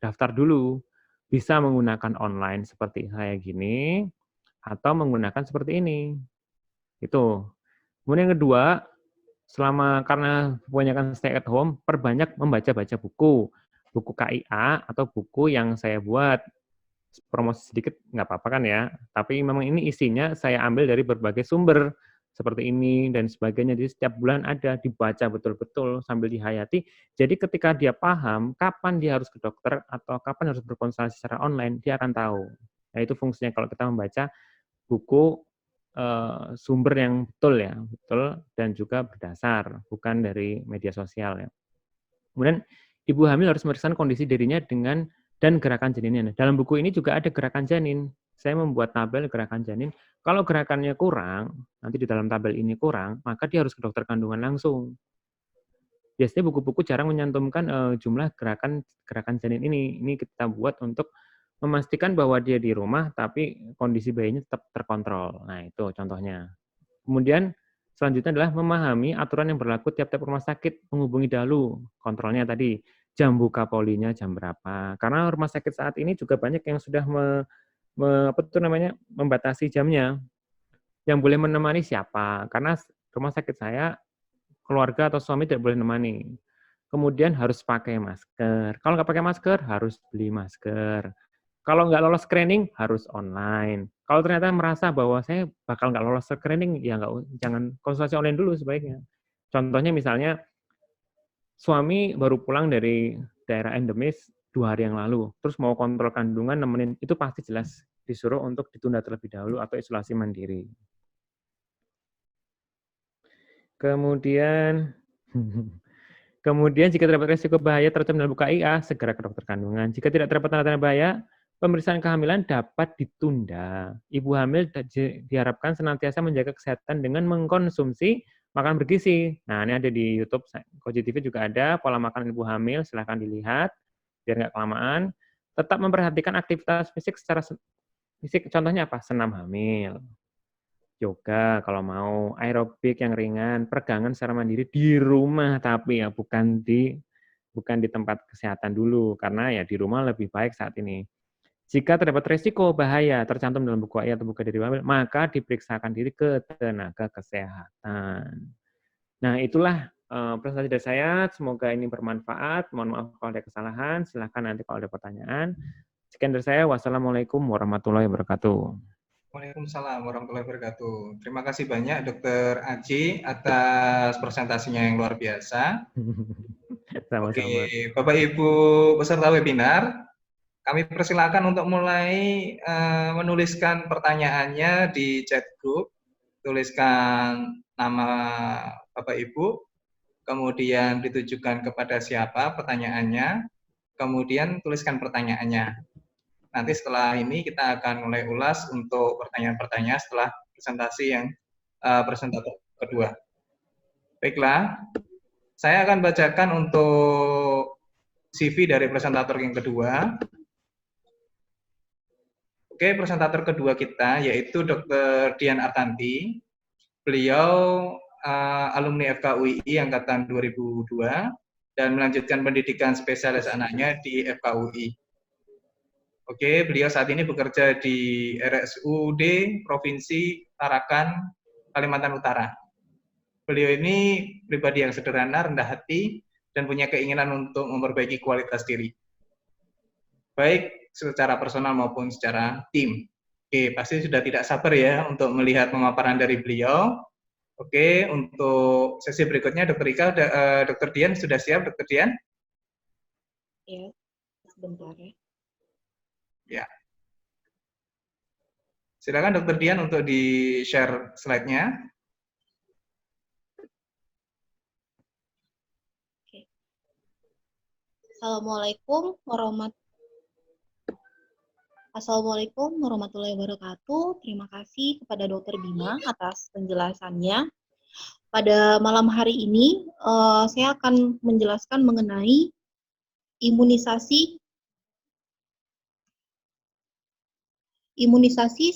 daftar dulu. Bisa menggunakan online seperti saya gini, atau menggunakan seperti ini. Itu. Kemudian yang kedua, karena kebanyakan stay at home, perbanyak membaca-baca buku. Buku KIA atau buku yang saya buat. Promosi sedikit nggak apa-apa kan ya, tapi memang ini isinya saya ambil dari berbagai sumber seperti ini dan sebagainya. Jadi setiap bulan ada dibaca betul-betul sambil dihayati. Jadi ketika dia paham kapan dia harus ke dokter atau kapan harus berkonsultasi secara online, dia akan tahu. Nah, itu fungsinya kalau kita membaca buku sumber yang betul ya, betul dan juga berdasar, bukan dari media sosial ya. Kemudian ibu hamil harus memeriksakan kondisi dirinya dan gerakan janinnya. Dalam buku ini juga ada gerakan janin. Saya membuat tabel gerakan janin. Kalau gerakannya kurang, nanti di dalam tabel ini kurang, maka dia harus ke dokter kandungan langsung. Biasanya buku-buku jarang menyantumkan jumlah gerakan janin ini. Ini kita buat untuk memastikan bahwa dia di rumah, tapi kondisi bayinya tetap terkontrol. Nah, itu contohnya. Kemudian selanjutnya adalah memahami aturan yang berlaku tiap-tiap rumah sakit, menghubungi dahulu kontrolnya tadi, jam buka polinya jam berapa. Karena rumah sakit saat ini juga banyak yang sudah membatasi jamnya. Yang boleh menemani siapa? Karena rumah sakit saya, keluarga atau suami tidak boleh menemani. Kemudian harus pakai masker. Kalau nggak pakai masker, harus beli masker. Kalau nggak lolos screening, harus online. Kalau ternyata merasa bahwa saya bakal nggak lolos screening, ya jangan konsultasi online dulu sebaiknya. Contohnya misalnya, suami baru pulang dari daerah endemis 2 hari yang lalu, terus mau kontrol kandungan nemenin, itu pasti jelas disuruh untuk ditunda terlebih dahulu atau isolasi mandiri. Kemudian jika terdapat risiko bahaya tercantum dalam buku KIA, segera ke dokter kandungan. Jika tidak terdapat tanda-tanda bahaya, pemeriksaan kehamilan dapat ditunda. Ibu hamil diharapkan senantiasa menjaga kesehatan dengan mengkonsumsi makanan bergizi. Nah, ini ada di YouTube, Koji TV juga ada, pola makan ibu hamil, silahkan dilihat, biar nggak kelamaan. Tetap memperhatikan aktivitas fisik secara fisik, contohnya apa? Senam hamil, yoga kalau mau, aerobik yang ringan, peregangan secara mandiri di rumah, tapi ya bukan di tempat kesehatan dulu, karena ya di rumah lebih baik saat ini. Jika terdapat risiko bahaya tercantum dalam buku KIA atau buku diri hamil, maka diperiksakan diri ke tenaga kesehatan. Nah, itulah presentasi dari saya. Semoga ini bermanfaat. Mohon maaf kalau ada kesalahan. Silahkan nanti kalau ada pertanyaan. Sekian dari saya. Wassalamualaikum warahmatullahi wabarakatuh. Waalaikumsalam warahmatullahi wabarakatuh. Terima kasih banyak Dr. Aji atas presentasinya yang luar biasa. Sama-sama. Oke, Bapak Ibu peserta webinar, kami persilakan untuk mulai menuliskan pertanyaannya di chat group. Tuliskan nama Bapak Ibu, kemudian ditujukan kepada siapa pertanyaannya, kemudian tuliskan pertanyaannya. Nanti setelah ini kita akan mulai ulas untuk pertanyaan-pertanyaan setelah presentasi yang presentator kedua. Baiklah, saya akan bacakan untuk CV dari presentator yang kedua. Oke, presentator kedua kita yaitu Dr. Dian Artanti. Beliau alumni FKUI angkatan 2002 dan melanjutkan pendidikan spesialis anaknya di FKUI. Oke, beliau saat ini bekerja di RSUD Provinsi Tarakan, Kalimantan Utara. Beliau ini pribadi yang sederhana, rendah hati, dan punya keinginan untuk memperbaiki kualitas diri, baik secara personal maupun secara tim. Oke, pasti sudah tidak sabar ya untuk melihat pemaparan dari beliau. Oke, untuk sesi berikutnya Dokter Ika, Dokter Dian sudah siap, Dokter Dian? Ya, sebentar ya. Ya. Silakan Dokter Dian untuk di-share slide-nya. Oke. Assalamualaikum warahmatullahi wabarakatuh. Terima kasih kepada Dokter Bima atas penjelasannya. Pada malam hari ini, saya akan menjelaskan mengenai imunisasi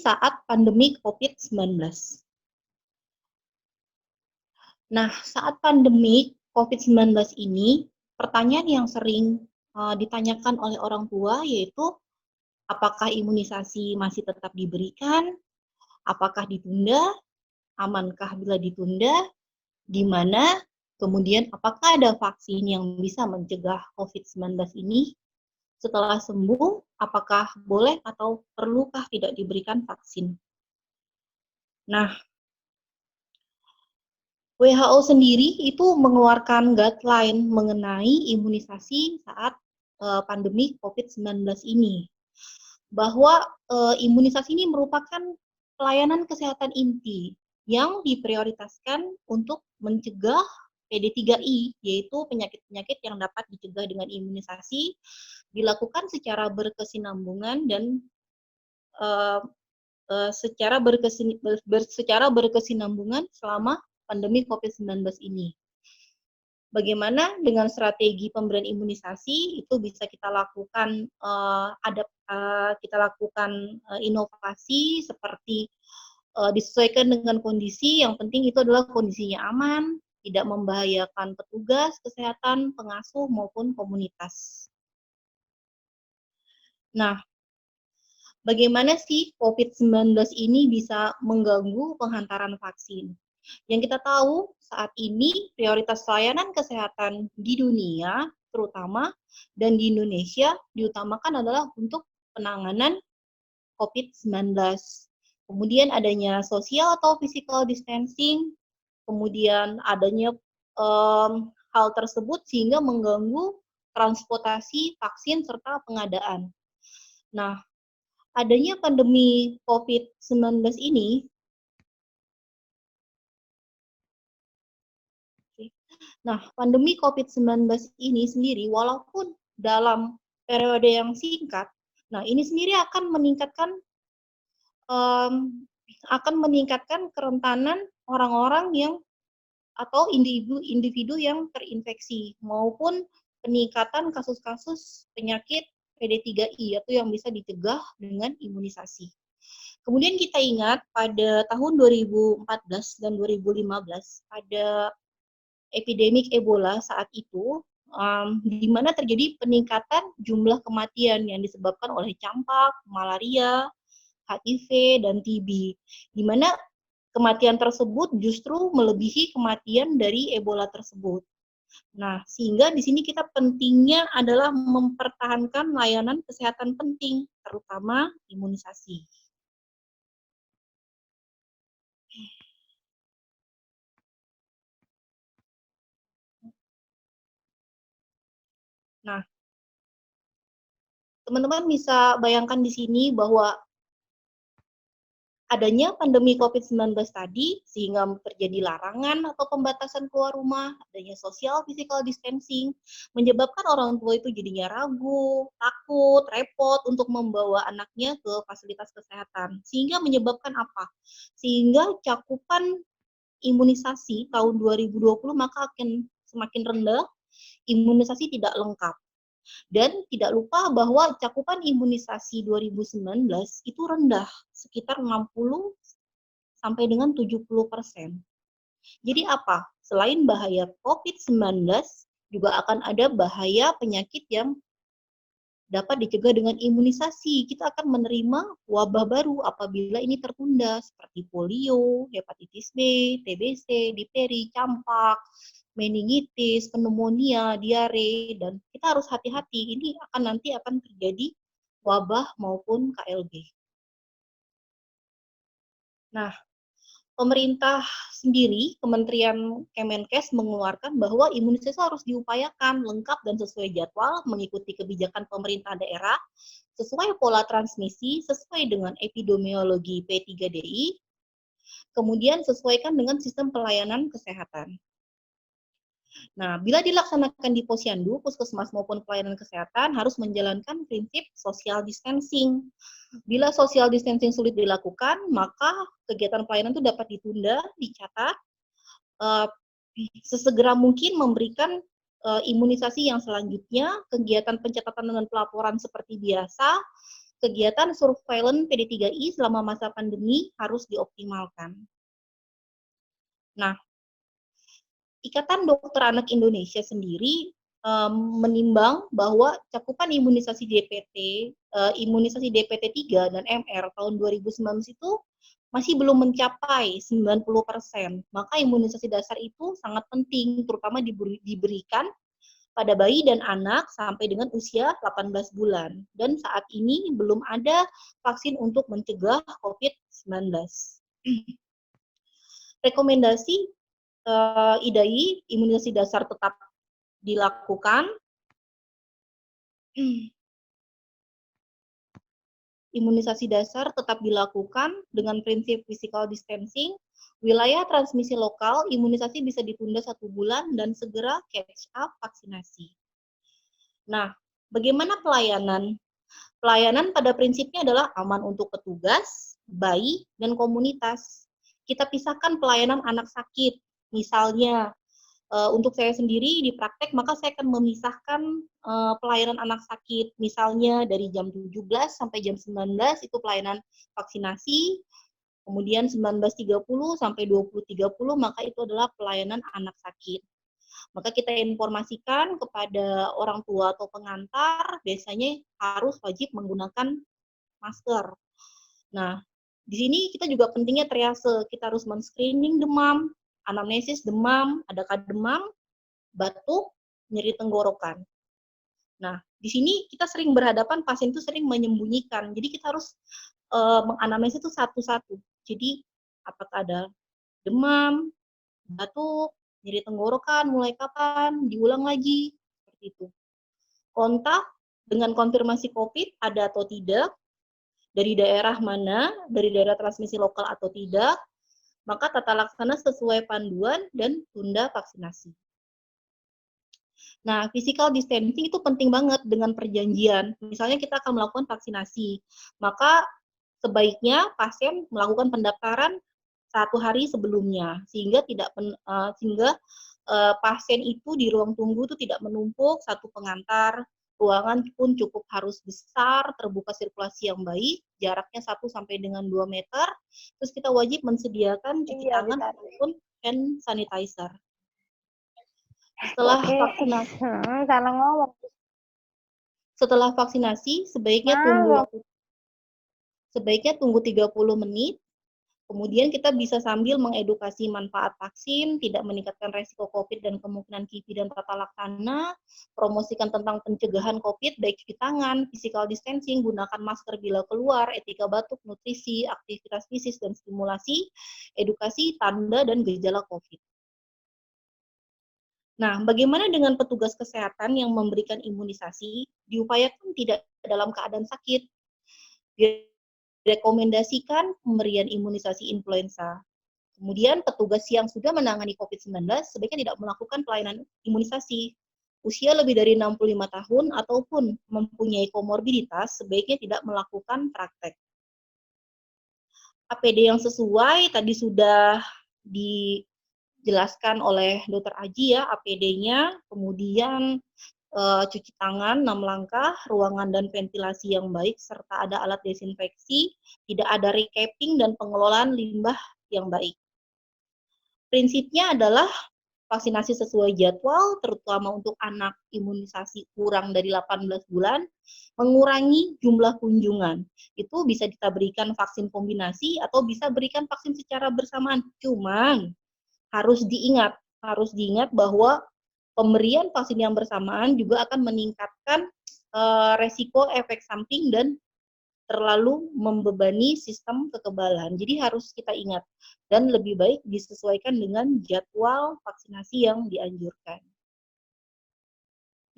saat pandemi COVID-19. Nah, saat pandemi COVID-19 ini, pertanyaan yang sering ditanyakan oleh orang tua yaitu, apakah imunisasi masih tetap diberikan? Apakah ditunda? Amankah bila ditunda? Di mana? Kemudian apakah ada vaksin yang bisa mencegah COVID-19 ini? Setelah sembuh, apakah boleh atau perlukah tidak diberikan vaksin? Nah, WHO sendiri itu mengeluarkan guideline mengenai imunisasi saat pandemi COVID-19 ini. Bahwa imunisasi ini merupakan pelayanan kesehatan inti yang diprioritaskan untuk mencegah PD3I, yaitu penyakit-penyakit yang dapat dicegah dengan imunisasi, dilakukan secara berkesinambungan dan secara berkesinambungan selama pandemi COVID-19 ini. Bagaimana dengan strategi pemberian imunisasi itu bisa kita lakukan inovasi seperti disesuaikan dengan kondisi. Yang penting itu adalah kondisinya aman, tidak membahayakan petugas kesehatan, pengasuh maupun komunitas. Nah, bagaimana sih COVID-19 ini bisa mengganggu penghantaran vaksin? Yang kita tahu saat ini prioritas layanan kesehatan di dunia terutama dan di Indonesia diutamakan adalah untuk penanganan COVID-19. Kemudian adanya social atau physical distancing, kemudian adanya hal tersebut sehingga mengganggu transportasi vaksin serta pengadaan. Nah, adanya pandemi COVID-19 ini, pandemi COVID-19 ini sendiri, walaupun dalam periode yang singkat, nah ini sendiri akan meningkatkan kerentanan orang-orang yang atau individu yang terinfeksi maupun peningkatan kasus-kasus penyakit PD3I atau yang bisa dicegah dengan imunisasi. Kemudian kita ingat pada tahun 2014 dan 2015 pada epidemik Ebola saat itu, di mana terjadi peningkatan jumlah kematian yang disebabkan oleh campak, malaria, HIV, dan TB, di mana kematian tersebut justru melebihi kematian dari Ebola tersebut. Nah, sehingga di sini kita pentingnya adalah mempertahankan layanan kesehatan penting, terutama imunisasi. Nah, teman-teman bisa bayangkan di sini bahwa adanya pandemi COVID-19 tadi, sehingga terjadi larangan atau pembatasan keluar rumah, adanya social physical distancing, menyebabkan orang tua itu jadinya ragu, takut, repot untuk membawa anaknya ke fasilitas kesehatan. Sehingga menyebabkan apa? Sehingga cakupan imunisasi tahun 2020 maka akan semakin rendah, imunisasi tidak lengkap. Dan tidak lupa bahwa cakupan imunisasi 2019 itu rendah, sekitar 60 sampai dengan 70%. Jadi apa? Selain bahaya COVID-19, juga akan ada bahaya penyakit yang dapat dicegah dengan imunisasi. Kita akan menerima wabah baru apabila ini tertunda, seperti polio, hepatitis B, TBC, difteri, campak, meningitis, pneumonia, diare, dan kita harus hati-hati. Ini nanti akan terjadi wabah maupun KLB. Nah, pemerintah sendiri, Kementerian Kemenkes mengeluarkan bahwa imunisasi harus diupayakan lengkap dan sesuai jadwal, mengikuti kebijakan pemerintah daerah, sesuai pola transmisi, sesuai dengan epidemiologi P3DI, kemudian sesuaikan dengan sistem pelayanan kesehatan. Nah, bila dilaksanakan di posyandu, puskesmas maupun pelayanan kesehatan harus menjalankan prinsip social distancing. Bila social distancing sulit dilakukan, maka kegiatan pelayanan itu dapat ditunda, dicatat, eh, sesegera mungkin memberikan imunisasi yang selanjutnya, kegiatan pencatatan dan pelaporan seperti biasa, kegiatan surveillance PD3I selama masa pandemi harus dioptimalkan. Nah, Ikatan Dokter Anak Indonesia sendiri menimbang bahwa cakupan imunisasi imunisasi DPT 3 dan MR tahun 2019 itu masih belum mencapai 90%. Maka imunisasi dasar itu sangat penting, terutama diberikan pada bayi dan anak sampai dengan usia 18 bulan. Dan saat ini belum ada vaksin untuk mencegah COVID-19. Rekomendasi IDAI, imunisasi dasar tetap dilakukan. Imunisasi dasar tetap dilakukan dengan prinsip physical distancing. Wilayah transmisi lokal, imunisasi bisa ditunda 1 bulan dan segera catch up vaksinasi. Nah, bagaimana pelayanan? Pelayanan pada prinsipnya adalah aman untuk petugas, bayi, dan komunitas. Kita pisahkan pelayanan anak sakit. Misalnya, untuk saya sendiri di praktek, maka saya akan memisahkan pelayanan anak sakit. Misalnya dari jam 17 sampai jam 19 itu pelayanan vaksinasi, kemudian 19.30 sampai 20.30 maka itu adalah pelayanan anak sakit. Maka kita informasikan kepada orang tua atau pengantar, biasanya harus wajib menggunakan masker. Nah, di sini kita juga pentingnya triase, kita harus men-screening demam, anamnesis demam, adakah demam, batuk, nyeri tenggorokan. Nah, di sini kita sering berhadapan pasien itu sering menyembunyikan, jadi kita harus menganamnesis itu satu-satu. Jadi, apakah ada demam, batuk, nyeri tenggorokan, mulai kapan, diulang lagi, seperti itu. Kontak dengan konfirmasi COVID ada atau tidak, dari daerah mana, dari daerah transmisi lokal atau tidak, maka tata laksana sesuai panduan dan tunda vaksinasi. Nah, physical distancing itu penting banget dengan perjanjian. Misalnya kita akan melakukan vaksinasi, maka sebaiknya pasien melakukan pendaftaran 1 hari sebelumnya, sehingga pasien itu di ruang tunggu itu tidak menumpuk, satu pengantar, ruangan pun cukup harus besar, terbuka sirkulasi yang baik, jaraknya 1 sampai dengan 2 meter, terus kita wajib menyediakan cuci tangan ataupun hand sanitizer. Setelah vaksinasi, sebaiknya tunggu 30 menit. Kemudian kita bisa sambil mengedukasi manfaat vaksin, tidak meningkatkan resiko COVID dan kemungkinan KIPI dan tata laksana, promosikan tentang pencegahan COVID, baik cuci tangan, physical distancing, gunakan masker bila keluar, etika batuk, nutrisi, aktivitas fisik dan stimulasi, edukasi, tanda dan gejala COVID. Nah, bagaimana dengan petugas kesehatan yang memberikan imunisasi? Diupayakan tidak dalam keadaan sakit. Direkomendasikan pemberian imunisasi influenza. Kemudian petugas yang sudah menangani COVID-19 sebaiknya tidak melakukan pelayanan imunisasi. Usia lebih dari 65 tahun ataupun mempunyai komorbiditas sebaiknya tidak melakukan praktek. APD yang sesuai tadi sudah dijelaskan oleh Dr. Aji ya, APD-nya, kemudian cuci tangan 6 langkah, ruangan dan ventilasi yang baik, serta ada alat desinfeksi, tidak ada recapping dan pengelolaan limbah yang baik. Prinsipnya adalah vaksinasi sesuai jadwal, terutama untuk anak imunisasi kurang dari 18 bulan, mengurangi jumlah kunjungan. Itu bisa kita berikan vaksin kombinasi atau bisa berikan vaksin secara bersamaan. Cuman harus diingat bahwa pemberian vaksin yang bersamaan juga akan meningkatkan resiko efek samping dan terlalu membebani sistem kekebalan. Jadi harus kita ingat dan lebih baik disesuaikan dengan jadwal vaksinasi yang dianjurkan.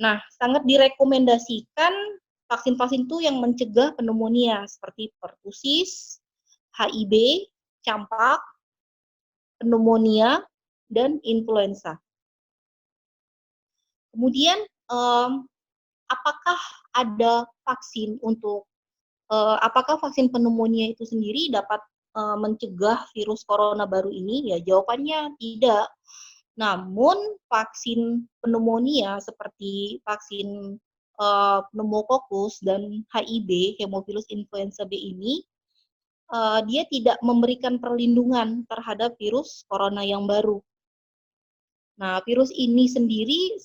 Nah, sangat direkomendasikan vaksin-vaksin itu yang mencegah pneumonia seperti pertusis, HIB, campak, pneumonia, dan influenza. Kemudian, apakah ada vaksin untuk apakah vaksin pneumonia itu sendiri dapat mencegah virus corona baru ini? Ya, jawabannya tidak. Namun vaksin pneumonia seperti vaksin pneumococcus dan HIB, Haemophilus influenza B ini, dia tidak memberikan perlindungan terhadap virus corona yang baru. Nah, virus ini sendiri,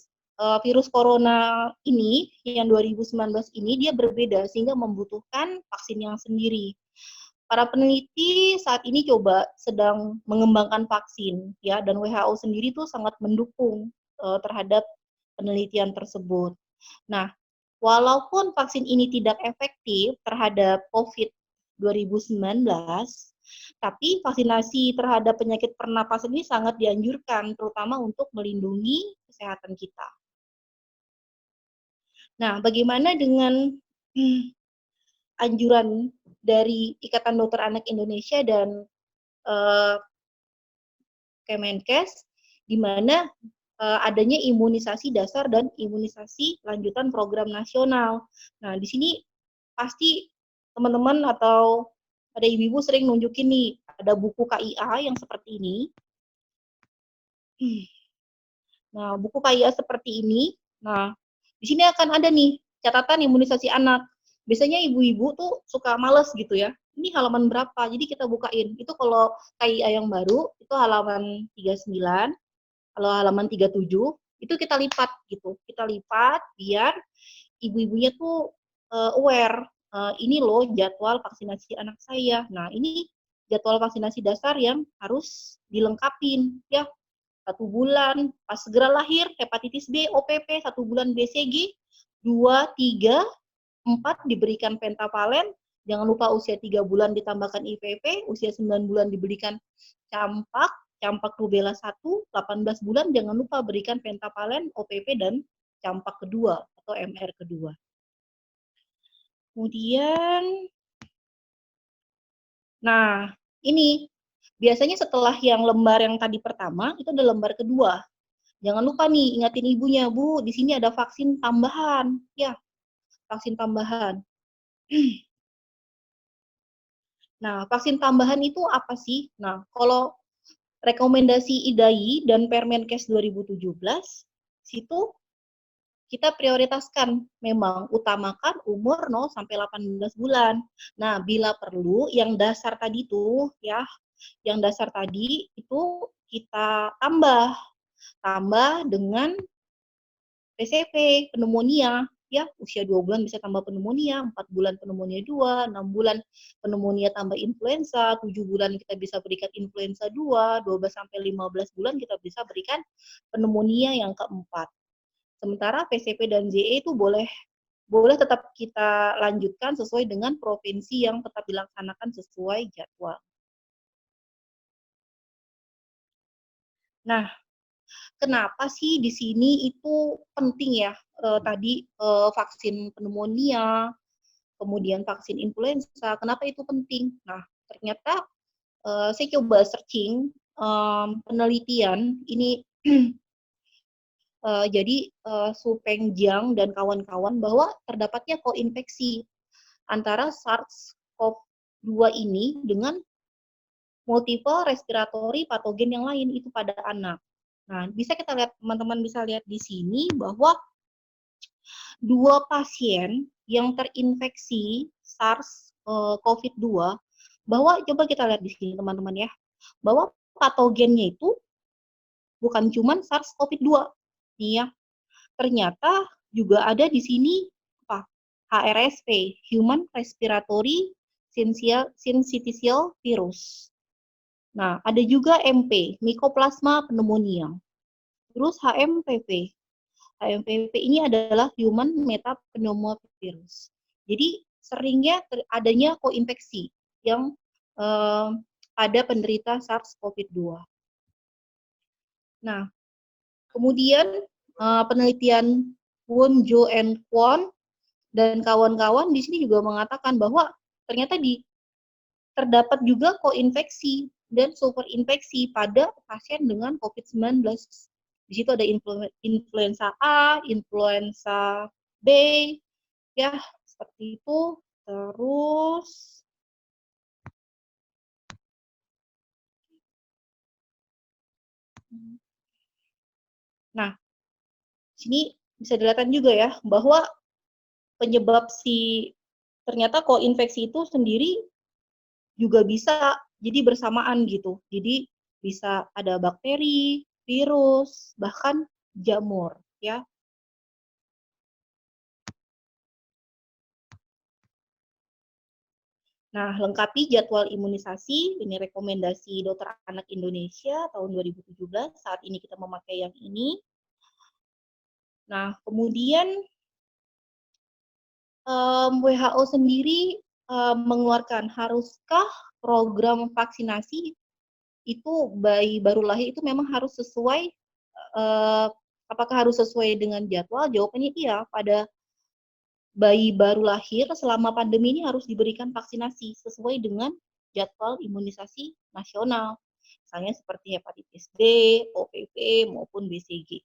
virus corona ini yang 2019 ini dia berbeda sehingga membutuhkan vaksin yang sendiri. Para peneliti saat ini sedang mengembangkan vaksin ya, dan WHO sendiri tuh sangat mendukung terhadap penelitian tersebut. Nah, walaupun vaksin ini tidak efektif terhadap COVID 2019, tapi vaksinasi terhadap penyakit pernapasan ini sangat dianjurkan, terutama untuk melindungi kesehatan kita. Nah, bagaimana dengan anjuran dari Ikatan Dokter Anak Indonesia dan Kemenkes, di mana adanya imunisasi dasar dan imunisasi lanjutan program nasional. Nah, di sini pasti teman-teman atau ada ibu-ibu sering nunjukin nih, ada buku KIA yang seperti ini. Nah, buku KIA seperti ini. Nah, di sini akan ada nih catatan imunisasi anak. Biasanya ibu-ibu tuh suka males gitu ya. Ini halaman berapa? Jadi kita bukain. Itu kalau KIA yang baru, itu halaman 39. Kalau halaman 37, itu kita lipat gitu. Kita lipat biar ibu-ibunya tuh aware. Ini loh jadwal vaksinasi anak saya. Nah, ini jadwal vaksinasi dasar yang harus dilengkapin ya. 1 bulan pas segera lahir hepatitis B, OPP, 1 bulan BCG, 2, 3, 4 diberikan pentavalen, jangan lupa usia 3 bulan ditambahkan IPV, usia 9 bulan diberikan campak rubella 1, 18 bulan jangan lupa berikan pentavalen, OPP, dan campak kedua atau MR kedua. Kemudian, nah ini biasanya setelah yang lembar yang tadi pertama, itu ada lembar kedua. Jangan lupa nih, ingatin ibunya, Bu, di sini ada vaksin tambahan. Ya, vaksin tambahan. Nah, vaksin tambahan itu apa sih? Nah, kalau rekomendasi IDAI dan Permenkes 2017, situ kita prioritaskan memang utamakan umur 0 sampai 18 bulan. Nah, bila perlu yang dasar tadi tuh ya, yang dasar tadi itu kita tambah dengan PCV, pneumonia, ya, usia 2 bulan bisa tambah pneumonia, 4 bulan pneumonia 2, 6 bulan pneumonia tambah influenza, 7 bulan kita bisa berikan influenza 2, 12 sampai 15 bulan kita bisa berikan pneumonia yang keempat. Sementara PCV dan ZE itu boleh tetap kita lanjutkan sesuai dengan provinsi yang tetap dilaksanakan sesuai jadwal. Nah, kenapa sih di sini itu penting ya tadi vaksin pneumonia, kemudian vaksin influenza, kenapa itu penting? Nah, ternyata saya coba searching penelitian ini jadi Su Peng Jiang dan kawan-kawan bahwa terdapatnya koinfeksi antara SARS-CoV-2 ini dengan multiple respiratory patogen yang lain itu pada anak. Nah, bisa kita lihat, teman-teman bisa lihat di sini bahwa 2 pasien yang terinfeksi SARS-CoV-2, bahwa coba kita lihat di sini teman-teman ya, bahwa patogennya itu bukan cuma SARS-CoV-2, nih ya, ternyata juga ada di sini apa? HRSV, Human Respiratory Syncytial Virus. Nah, ada juga MP, Mycoplasma pneumonia. Terus HMPV. HMPV ini adalah Human Metapneumovirus. Jadi seringnya adanya koinfeksi yang pada penderita SARS-CoV-2. Nah, kemudian penelitian Won, Jo, and Kwon dan kawan-kawan di sini juga mengatakan bahwa ternyata terdapat juga koinfeksi dan superinfeksi pada pasien dengan COVID-19. Di situ ada influenza A, influenza B, ya seperti itu. Terus, nah, sini bisa dilihat juga ya bahwa penyebab ternyata koinfeksi itu sendiri juga bisa jadi bersamaan gitu. Jadi bisa ada bakteri, virus, bahkan jamur ya. Nah, lengkapi jadwal imunisasi, ini rekomendasi Dokter Anak Indonesia tahun 2017, saat ini kita memakai yang ini. Nah, kemudian WHO sendiri mengeluarkan, haruskah program vaksinasi itu bayi baru lahir itu memang harus sesuai, apakah harus sesuai dengan jadwal? Jawabannya iya, pada bayi baru lahir selama pandemi ini harus diberikan vaksinasi sesuai dengan jadwal imunisasi nasional, misalnya seperti hepatitis B, OPV, maupun BCG.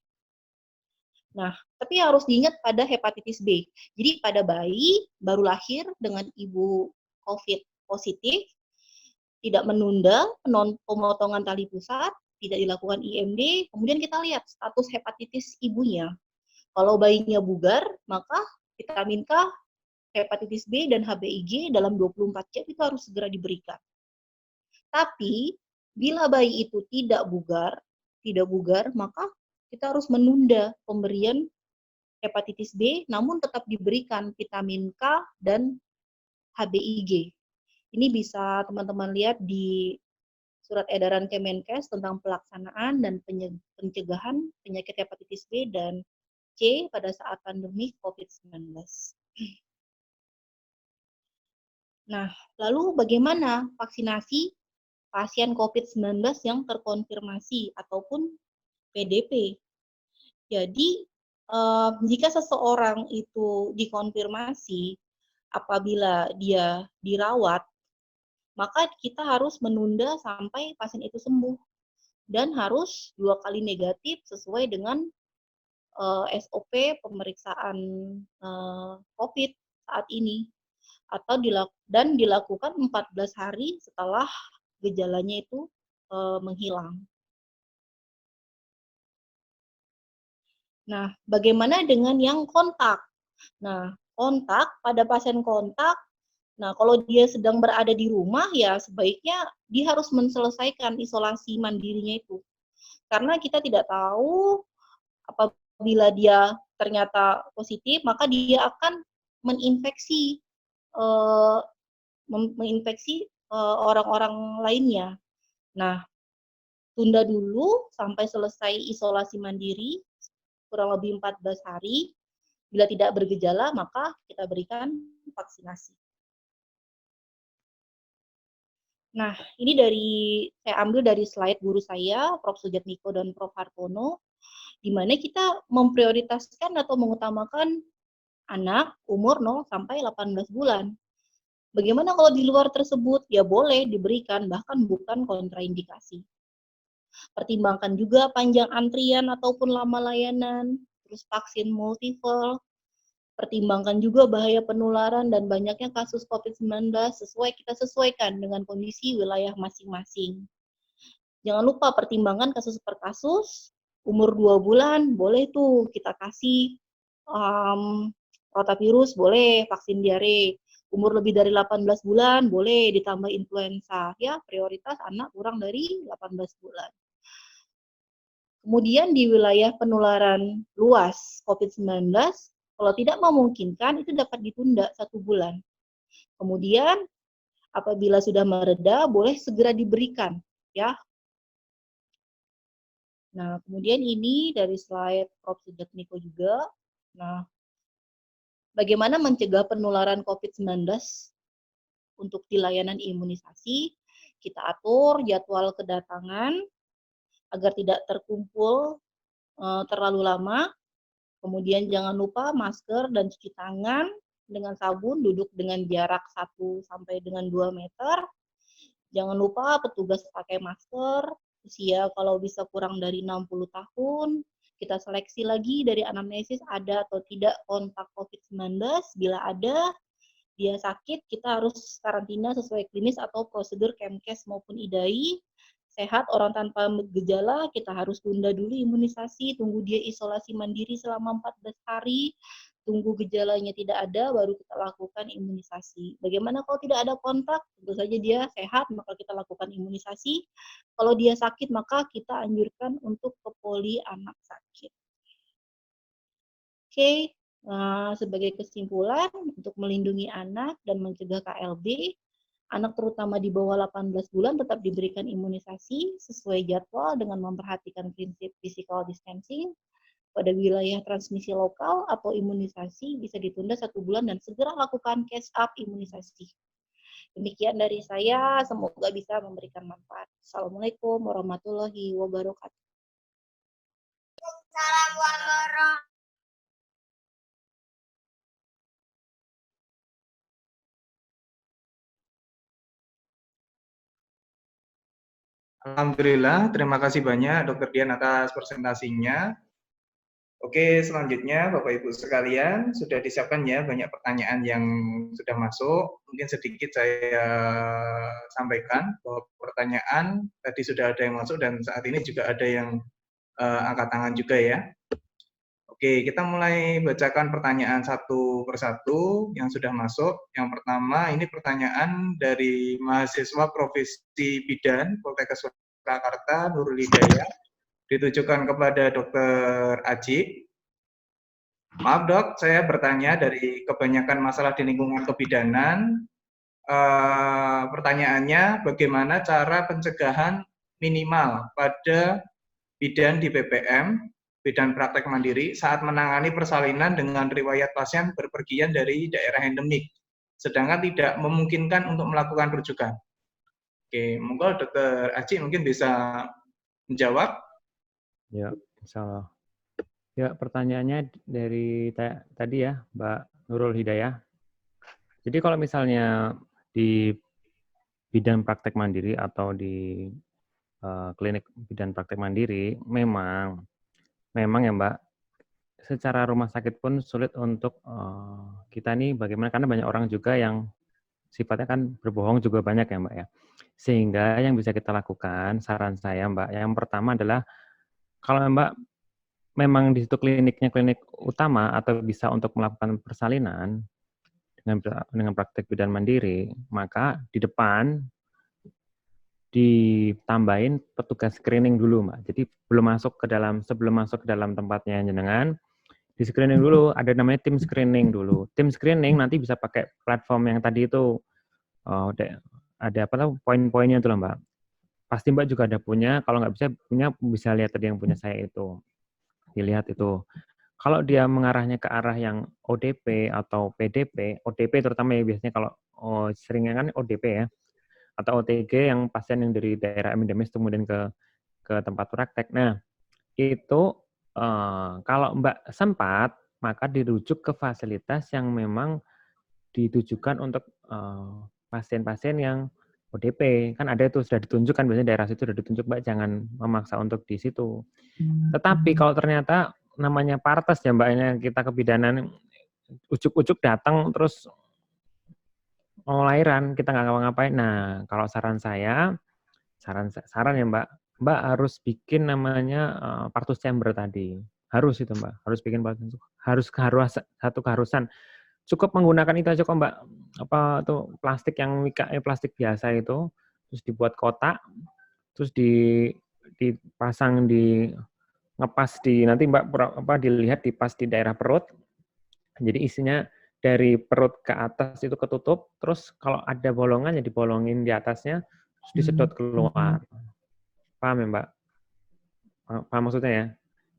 Nah, tapi harus diingat pada hepatitis B. Jadi pada bayi baru lahir dengan ibu COVID positif, tidak menunda pemotongan tali pusat, tidak dilakukan IMD, kemudian kita lihat status hepatitis ibunya. Kalau bayinya bugar, maka vitamin K, hepatitis B, dan HBIG dalam 24 jam itu harus segera diberikan. Tapi, bila bayi itu tidak bugar, maka kita harus menunda pemberian hepatitis B, namun tetap diberikan vitamin K dan HBIG. Ini bisa teman-teman lihat di Surat Edaran Kemenkes tentang pelaksanaan dan pencegahan penyakit hepatitis B dan C pada saat pandemi COVID-19. Nah, lalu bagaimana vaksinasi pasien COVID-19 yang terkonfirmasi ataupun PDP? Jadi, jika seseorang itu dikonfirmasi apabila dia dirawat, maka kita harus menunda sampai pasien itu sembuh dan harus 2 kali negatif sesuai dengan SOP pemeriksaan COVID saat ini, atau dilakukan 14 hari setelah gejalanya itu menghilang. Nah, bagaimana dengan yang kontak? Nah, kontak pada pasien kontak, nah kalau dia sedang berada di rumah ya sebaiknya dia harus menyelesaikan isolasi mandirinya itu. Karena kita tidak tahu apabila dia ternyata positif, maka dia akan menginfeksi orang-orang lainnya. Nah, tunda dulu sampai selesai isolasi mandiri, kurang lebih 14 hari. Bila tidak bergejala, maka kita berikan vaksinasi. Nah, ini saya ambil dari slide guru saya, Prof. Sujatmiko dan Prof. Hartono, di mana kita memprioritaskan atau mengutamakan anak umur 0 sampai 18 bulan. Bagaimana kalau di luar tersebut? Ya boleh diberikan, bahkan bukan kontraindikasi. Pertimbangkan juga panjang antrian ataupun lama layanan, terus vaksin multiple, pertimbangkan juga bahaya penularan dan banyaknya kasus COVID-19, kita sesuaikan dengan kondisi wilayah masing-masing. Jangan lupa pertimbangkan kasus per kasus, umur 2 bulan, boleh tuh kita kasih rotavirus, boleh vaksin diare. Umur lebih dari 18 bulan, boleh ditambah influenza. Ya, prioritas anak kurang dari 18 bulan. Kemudian di wilayah penularan luas COVID-19, kalau tidak memungkinkan, itu dapat ditunda 1 bulan. Kemudian, apabila sudah mereda, boleh segera diberikan. Ya. Nah, kemudian ini dari slide Prof. Sujatmiko juga. Nah, Bagaimana mencegah penularan COVID-19 untuk di layanan imunisasi? Kita atur jadwal kedatangan agar tidak terkumpul terlalu lama. Kemudian jangan lupa masker dan cuci tangan dengan sabun, duduk dengan jarak 1 sampai dengan 2 meter. Jangan lupa petugas pakai masker, usia kalau bisa kurang dari 60 tahun. Kita seleksi lagi dari anamnesis ada atau tidak kontak COVID-19. Bila ada, dia sakit, kita harus karantina sesuai klinis atau prosedur Kemkes maupun IDAI. Sehat, orang tanpa gejala, kita harus tunda dulu imunisasi, tunggu dia isolasi mandiri selama 14 hari, tunggu gejalanya tidak ada, baru kita lakukan imunisasi. Bagaimana kalau tidak ada kontak? Tentu saja dia sehat, maka kita lakukan imunisasi. Kalau dia sakit, maka kita anjurkan untuk ke poli anak sakit. Oke, sebagai kesimpulan, untuk melindungi anak dan mencegah KLB, anak terutama di bawah 18 bulan tetap diberikan imunisasi sesuai jadwal dengan memperhatikan prinsip physical distancing. Pada wilayah transmisi lokal atau imunisasi bisa ditunda 1 bulan dan segera lakukan catch up imunisasi. Demikian dari saya, semoga bisa memberikan manfaat. Assalamualaikum warahmatullahi wabarakatuh. Alhamdulillah, terima kasih banyak Dr. Dian atas presentasinya. Oke, selanjutnya Bapak Ibu sekalian, sudah disiapkan ya banyak pertanyaan yang sudah masuk. Mungkin sedikit saya sampaikan bahwa pertanyaan tadi sudah ada yang masuk dan saat ini juga ada yang angkat tangan juga ya. Oke, kita mulai bacakan pertanyaan satu persatu yang sudah masuk. Yang pertama, ini pertanyaan dari mahasiswa Profesi Bidan Poltekkes Surakarta, Nurul Hidayah, ditujukan kepada Dr. Aji. Maaf dok, saya bertanya dari kebanyakan masalah di lingkungan kebidanan. Pertanyaannya, bagaimana cara pencegahan minimal pada bidan di PPM, bidan praktek mandiri, saat menangani persalinan dengan riwayat pasien berpergian dari daerah endemik, sedangkan tidak memungkinkan untuk melakukan rujukan. Oke, monggo Dr. Aji mungkin bisa menjawab. Ya, insya Allah. Ya, pertanyaannya dari tadi ya, Mbak Nurul Hidayah. Jadi kalau misalnya di bidang praktek mandiri atau di klinik bidan praktek mandiri, memang ya Mbak, secara rumah sakit pun sulit untuk kita nih bagaimana, karena banyak orang juga yang sifatnya kan berbohong juga banyak ya Mbak ya. Sehingga yang bisa kita lakukan, saran saya Mbak, yang pertama adalah kalau Mbak memang di situ kliniknya klinik utama atau bisa untuk melakukan persalinan dengan praktek bidan mandiri, maka di depan ditambahin petugas screening dulu, Mbak. Jadi sebelum masuk ke dalam tempatnya jenengan, di screening dulu, ada namanya tim screening dulu. Tim screening nanti bisa pakai platform yang tadi itu, ada apa tuh poin-poinnya itu loh, Mbak. Pasti Mbak juga ada punya, kalau nggak bisa lihat tadi yang punya saya itu. Dilihat itu. Kalau dia mengarahnya ke arah yang ODP atau PDP, ODP terutama ya biasanya kalau seringnya kan ODP ya, atau OTG yang pasien yang dari daerah endemis kemudian ke tempat praktek. Nah, itu kalau Mbak sempat, maka dirujuk ke fasilitas yang memang ditujukan untuk pasien-pasien yang ODP. Kan ada itu sudah ditunjukkan, biasanya daerah situ sudah ditunjuk, Mbak, jangan memaksa untuk di situ. Tetapi kalau ternyata namanya partes ya Mbak, ini kita kebidanan, ujuk-ujuk datang terus mau lahiran, kita nggak ngapa-ngapain. Nah, kalau saran saya, saran ya Mbak, Mbak harus bikin namanya partus chamber tadi. Harus itu Mbak, harus bikin satu keharusan. Cukup menggunakan itu aja kok Mbak. Apa tuh plastik yang plastik biasa itu, terus dibuat kotak, terus dipasang ngepas nanti Mbak dilihat dipas di daerah perut. Jadi isinya dari perut ke atas itu ketutup, terus kalau ada bolongan ya dibolongin di atasnya, terus disedot keluar. Paham ya Mbak? Paham maksudnya ya?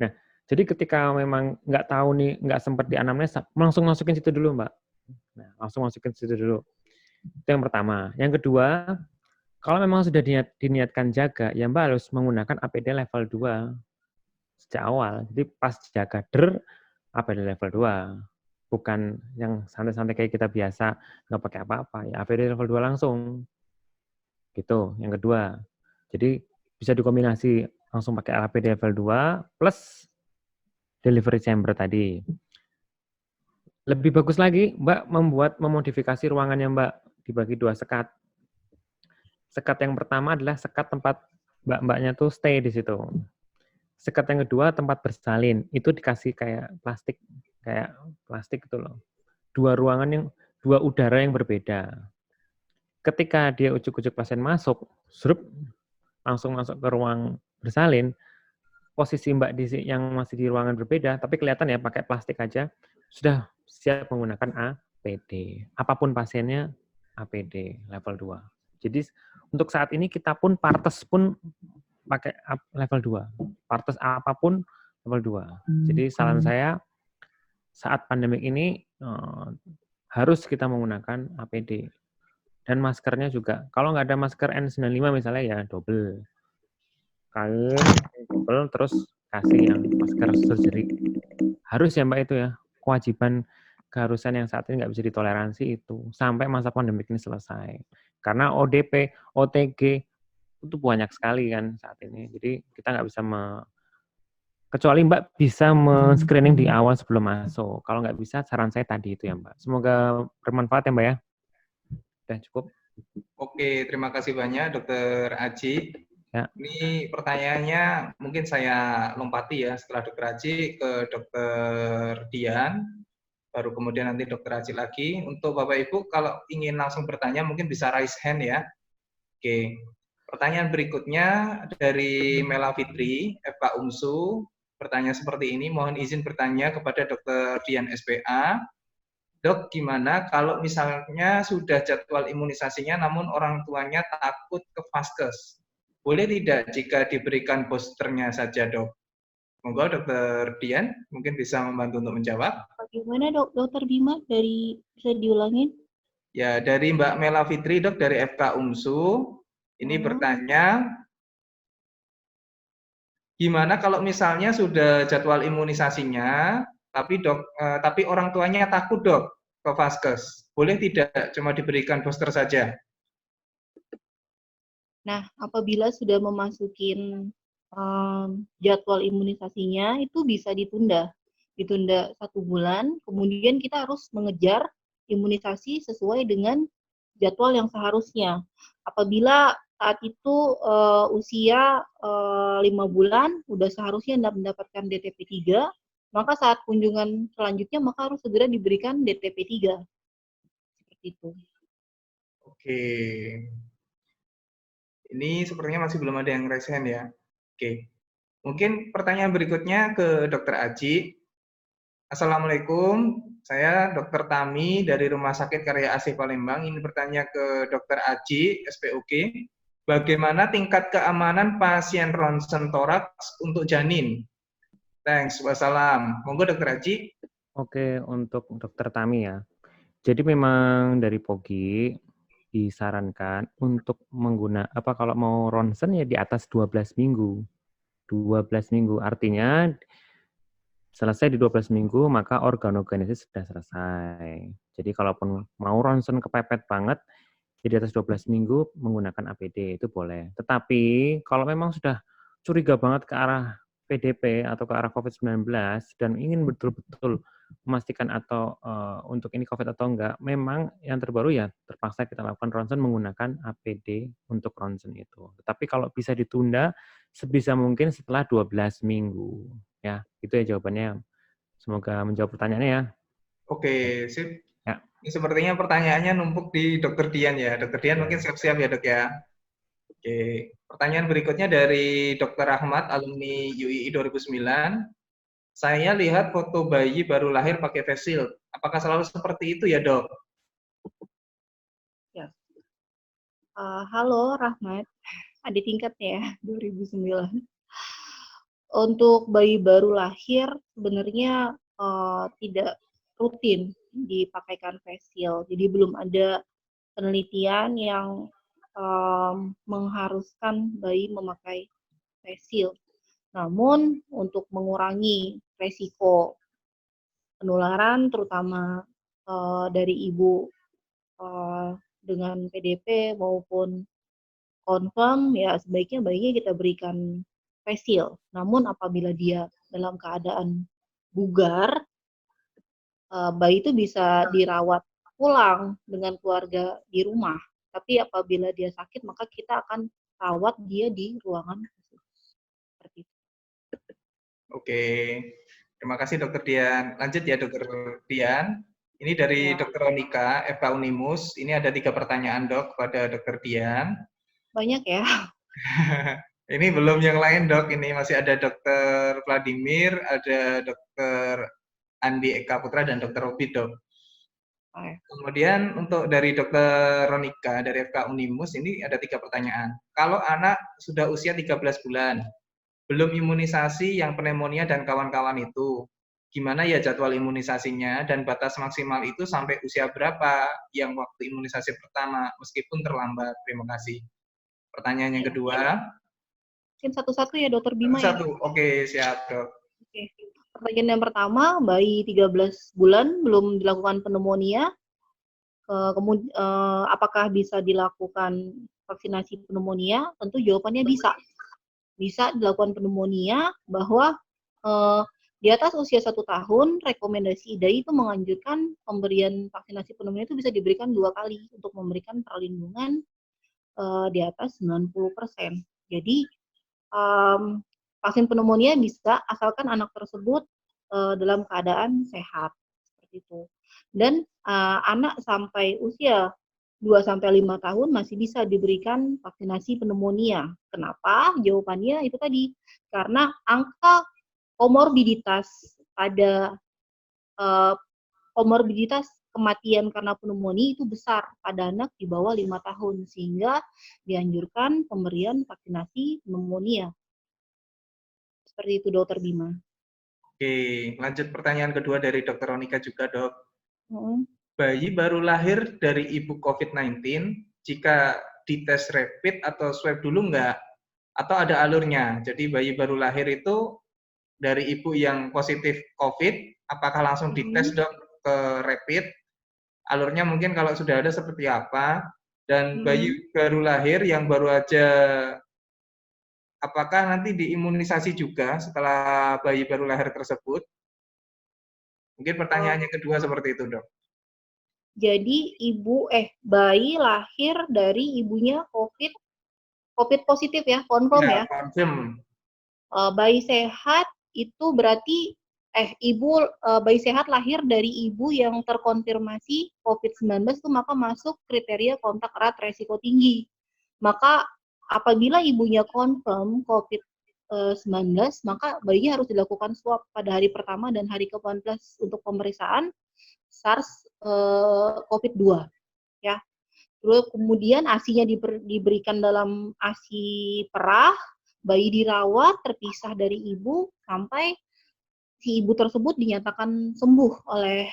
Nah, Jadi ketika memang nggak tahu nih, nggak sempat di anamnesa, langsung masukin situ dulu, Mbak. Nah, langsung masukin situ dulu. Itu yang pertama. Yang kedua, kalau memang sudah diniatkan jaga, ya Mbak harus menggunakan APD level 2 sejak awal. Jadi pas jaga APD level 2. Bukan yang santai-santai kayak kita biasa, nggak pakai apa-apa. Ya APD level 2 langsung. Gitu, yang kedua. Jadi bisa dikombinasi langsung pakai APD level 2 plus delivery chamber tadi. Lebih bagus lagi, Mbak memodifikasi ruangannya Mbak, dibagi 2 sekat. Sekat yang pertama adalah sekat tempat mbak-mbaknya tuh stay di situ. Sekat yang kedua tempat bersalin, itu dikasih kayak plastik gitu loh. Dua udara yang berbeda. Ketika dia ujuk-ujuk pasien masuk, langsung masuk ke ruang bersalin, posisi Mbak yang masih di ruangan berbeda, tapi kelihatan ya pakai plastik aja, sudah siap menggunakan APD. Apapun pasiennya, APD level 2. Jadi untuk saat ini kita pun partes pun pakai level 2. Partes apapun level 2. Jadi saran saya saat pandemik ini harus kita menggunakan APD. Dan maskernya juga. Kalau nggak ada masker N95 misalnya ya double. Kain double terus kasih yang masker surgery. Harus ya Mbak itu ya. Kewajiban keharusan yang saat ini nggak bisa ditoleransi itu sampai masa pandemi ini selesai. Karena ODP, OTG itu banyak sekali kan saat ini. Jadi kita nggak bisa kecuali Mbak bisa men-screening di awal sebelum masuk. Kalau nggak bisa, saran saya tadi itu ya Mbak. Semoga bermanfaat ya Mbak ya. Udah cukup. Oke, terima kasih banyak Dokter Aji. Ya. Ini pertanyaannya mungkin saya lompati ya setelah Dokter Aji ke Dokter Dian, baru kemudian nanti Dokter Aji lagi. Untuk Bapak Ibu kalau ingin langsung bertanya mungkin bisa raise hand ya. Oke. Pertanyaan berikutnya dari Mela Fitri, FK UMSU. Bertanya seperti ini, mohon izin bertanya kepada Dokter Dian SPA. Dok, gimana kalau misalnya sudah jadwal imunisasinya namun orang tuanya takut ke vaskes? Boleh tidak jika diberikan boosternya saja, Dok? Monggo Dokter Dian mungkin bisa membantu untuk menjawab. Bagaimana Dokter Bima? Bisa diulangin? Ya, dari Mbak Mela Fitri, Dok, dari FK UMSU. Ini bertanya, gimana kalau misalnya sudah jadwal imunisasinya, tapi orang tuanya takut, Dok, ke vaskes? Boleh tidak cuma diberikan booster saja? Nah, apabila sudah memasukin jadwal imunisasinya, itu bisa ditunda 1 bulan, kemudian kita harus mengejar imunisasi sesuai dengan jadwal yang seharusnya. Apabila saat itu usia 5 bulan, udah seharusnya mendapatkan DTP 3, maka saat kunjungan selanjutnya maka harus segera diberikan DTP 3. Seperti itu. Oke. Ini sepertinya masih belum ada yang raise hand ya. Oke. Mungkin pertanyaan berikutnya ke Dokter Aji. Assalamualaikum, saya Dokter Tami dari Rumah Sakit Karya Asih Palembang. Ini bertanya ke Dokter Aji, SPOK. Bagaimana tingkat keamanan pasien ronsen toraks untuk janin? Thanks, wassalam. Monggo Dokter Aji. Oke, untuk Dokter Tami ya. Jadi memang dari POGI disarankan untuk kalau mau ronsen ya di atas 12 minggu. 12 minggu artinya selesai di 12 minggu maka organogenesis sudah selesai. Jadi kalaupun mau ronsen kepepet banget di atas 12 minggu menggunakan APD itu boleh. Tetapi kalau memang sudah curiga banget ke arah PDP atau ke arah COVID-19 dan ingin betul-betul memastikan atau untuk ini COVID atau enggak, memang yang terbaru ya terpaksa kita lakukan ronsen menggunakan APD untuk ronsen itu. Tetapi kalau bisa ditunda sebisa mungkin setelah 12 minggu. Ya, itu ya jawabannya. Semoga menjawab pertanyaannya ya. Oke, sip. Ya. Ini sepertinya pertanyaannya numpuk di Dokter Dian ya. Dokter Dian mungkin siap-siap ya, Dok ya. Oke, pertanyaan berikutnya dari Dr. Ahmad, alumni UII 2009. Saya lihat foto bayi baru lahir pakai face shield. Apakah selalu seperti itu ya, Dok? Ya. Halo Rahmat, adik tingkatnya ya, 2009. Untuk bayi baru lahir sebenarnya tidak rutin dipakaikan face shield. Jadi belum ada penelitian yang mengharuskan bayi memakai face shield. Namun untuk mengurangi resiko penularan terutama dari ibu dengan PDP maupun confirm, ya sebaiknya bayinya kita berikan face shield. Namun apabila dia dalam keadaan bugar, bayi itu bisa dirawat pulang dengan keluarga di rumah. Tapi apabila dia sakit, maka kita akan rawat dia di ruangan khusus. Seperti itu. Oke, terima kasih Dokter Dian. Lanjut ya Dokter Dian. Ini dari Ya. Dokter Ronika, FK Unimus. Ini ada 3 pertanyaan Dok kepada Dokter Dian. Banyak ya. Ini belum yang lain Dok, ini masih ada Dokter Vladimir, ada Dokter Andi Eka Putra, dan Dokter Robi Dok. Kemudian untuk dari Dokter Ronika dari FK Unimus ini ada 3 pertanyaan. Kalau anak sudah usia 13 bulan, belum imunisasi yang pneumonia dan kawan-kawan itu, gimana ya jadwal imunisasinya dan batas maksimal itu sampai usia berapa yang waktu imunisasi pertama meskipun terlambat? Terima kasih. Pertanyaan yang kedua. Mungkin satu-satu ya Dokter Bima ya. Satu, oke siap Dok. Oke. Pertanyaan yang pertama, bayi 13 bulan belum dilakukan pneumonia, apakah bisa dilakukan vaksinasi pneumonia? Tentu jawabannya bisa. Bisa dilakukan pneumonia bahwa di atas usia 1 tahun, rekomendasi IDAI itu menganjurkan pemberian vaksinasi pneumonia itu bisa diberikan 2 kali untuk memberikan perlindungan di atas 90%. Jadi vaksin pneumonia bisa asalkan anak tersebut dalam keadaan sehat seperti itu. Dan anak sampai usia 2-5 tahun masih bisa diberikan vaksinasi pneumonia. Kenapa? Jawabannya itu tadi. Karena angka komorbiditas pada komorbiditas kematian karena pneumonia itu besar pada anak di bawah 5 tahun, sehingga dianjurkan pemberian vaksinasi pneumonia. Seperti itu Dokter Bima. Oke, lanjut pertanyaan kedua dari Dokter Ronika juga Dok. Bayi baru lahir dari ibu COVID-19, jika dites rapid atau swab dulu enggak? Atau ada alurnya? Jadi bayi baru lahir itu dari ibu yang positif COVID, apakah langsung dites Dok ke rapid? Alurnya mungkin kalau sudah ada seperti apa? Dan bayi baru lahir yang baru aja, apakah nanti diimunisasi juga setelah bayi baru lahir tersebut? Mungkin pertanyaannya kedua seperti itu Dok. Jadi bayi lahir dari ibunya COVID positif ya, confirm ya? Confirm. Bayi sehat itu berarti bayi sehat lahir dari ibu yang terkonfirmasi COVID-19 itu maka masuk kriteria kontak erat resiko tinggi. Maka apabila ibunya confirm COVID-19, maka bayinya harus dilakukan swab pada hari pertama dan hari ke-14 untuk pemeriksaan SARS-CoV-2 ya. Terus kemudian ASI-nya diberikan dalam ASI perah, bayi dirawat terpisah dari ibu sampai si ibu tersebut dinyatakan sembuh oleh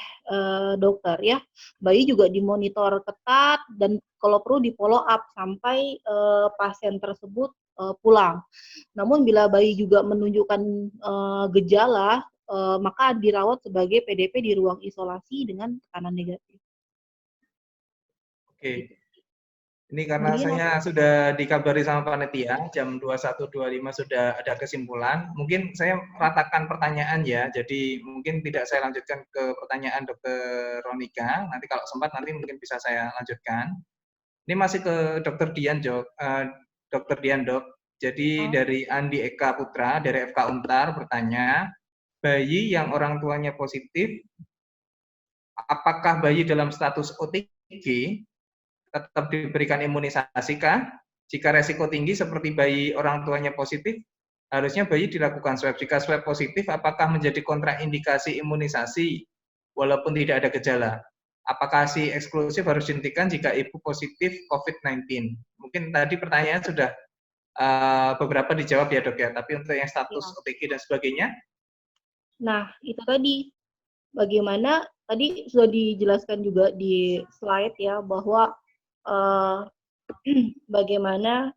dokter ya. Bayi juga dimonitor ketat dan kalau perlu di follow up sampai pasien tersebut pulang. Namun bila bayi juga menunjukkan gejala, maka dirawat sebagai PDP di ruang isolasi dengan tekanan negatif. Oke. Ini karena saya sudah dikabari sama panitia, jam 21.25 sudah ada kesimpulan. Mungkin saya ratakan pertanyaan ya, jadi mungkin tidak saya lanjutkan ke pertanyaan Dokter Ronika. Nanti kalau sempat nanti mungkin bisa saya lanjutkan. Ini masih ke Dokter Dian, Dokter Dian Dok. Jadi dari Andi Eka Putra dari FK Untar bertanya, bayi yang orang tuanya positif, apakah bayi dalam status OTG tetap diberikan imunisasi kah? Jika resiko tinggi seperti bayi orang tuanya positif, harusnya bayi dilakukan swab. Jika swab positif, apakah menjadi kontraindikasi imunisasi walaupun tidak ada gejala? Apakah ASI eksklusif harus dihentikan jika ibu positif COVID-19? Mungkin tadi pertanyaan sudah beberapa dijawab ya dok ya, tapi untuk yang status Ya. OTG dan sebagainya. Nah, itu tadi bagaimana tadi sudah dijelaskan juga di slide ya bahwa bagaimana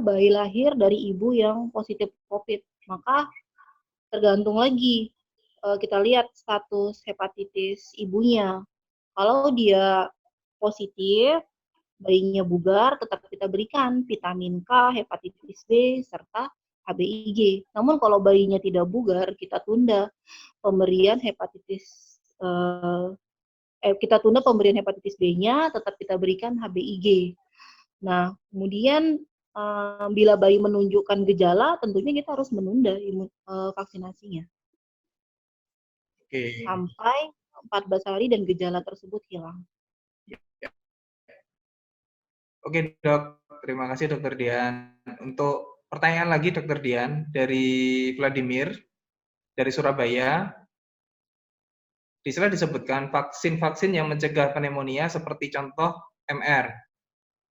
bayi lahir dari ibu yang positif COVID. Maka tergantung lagi kita lihat status hepatitis ibunya. Kalau dia positif, bayinya bugar, tetap kita berikan vitamin K, hepatitis B, serta HBIG. Namun kalau bayinya tidak bugar, kita tunda pemberian hepatitis B-nya, tetap kita berikan HBIG. Nah, kemudian bila bayi menunjukkan gejala, tentunya kita harus menunda vaksinasinya. Oke. Sampai 14 hari dan gejala tersebut hilang. Oke dok, terima kasih dokter Dian. Untuk pertanyaan lagi dokter Dian dari Vladimir dari Surabaya. Di slide disebutkan vaksin-vaksin yang mencegah pneumonia seperti contoh MR.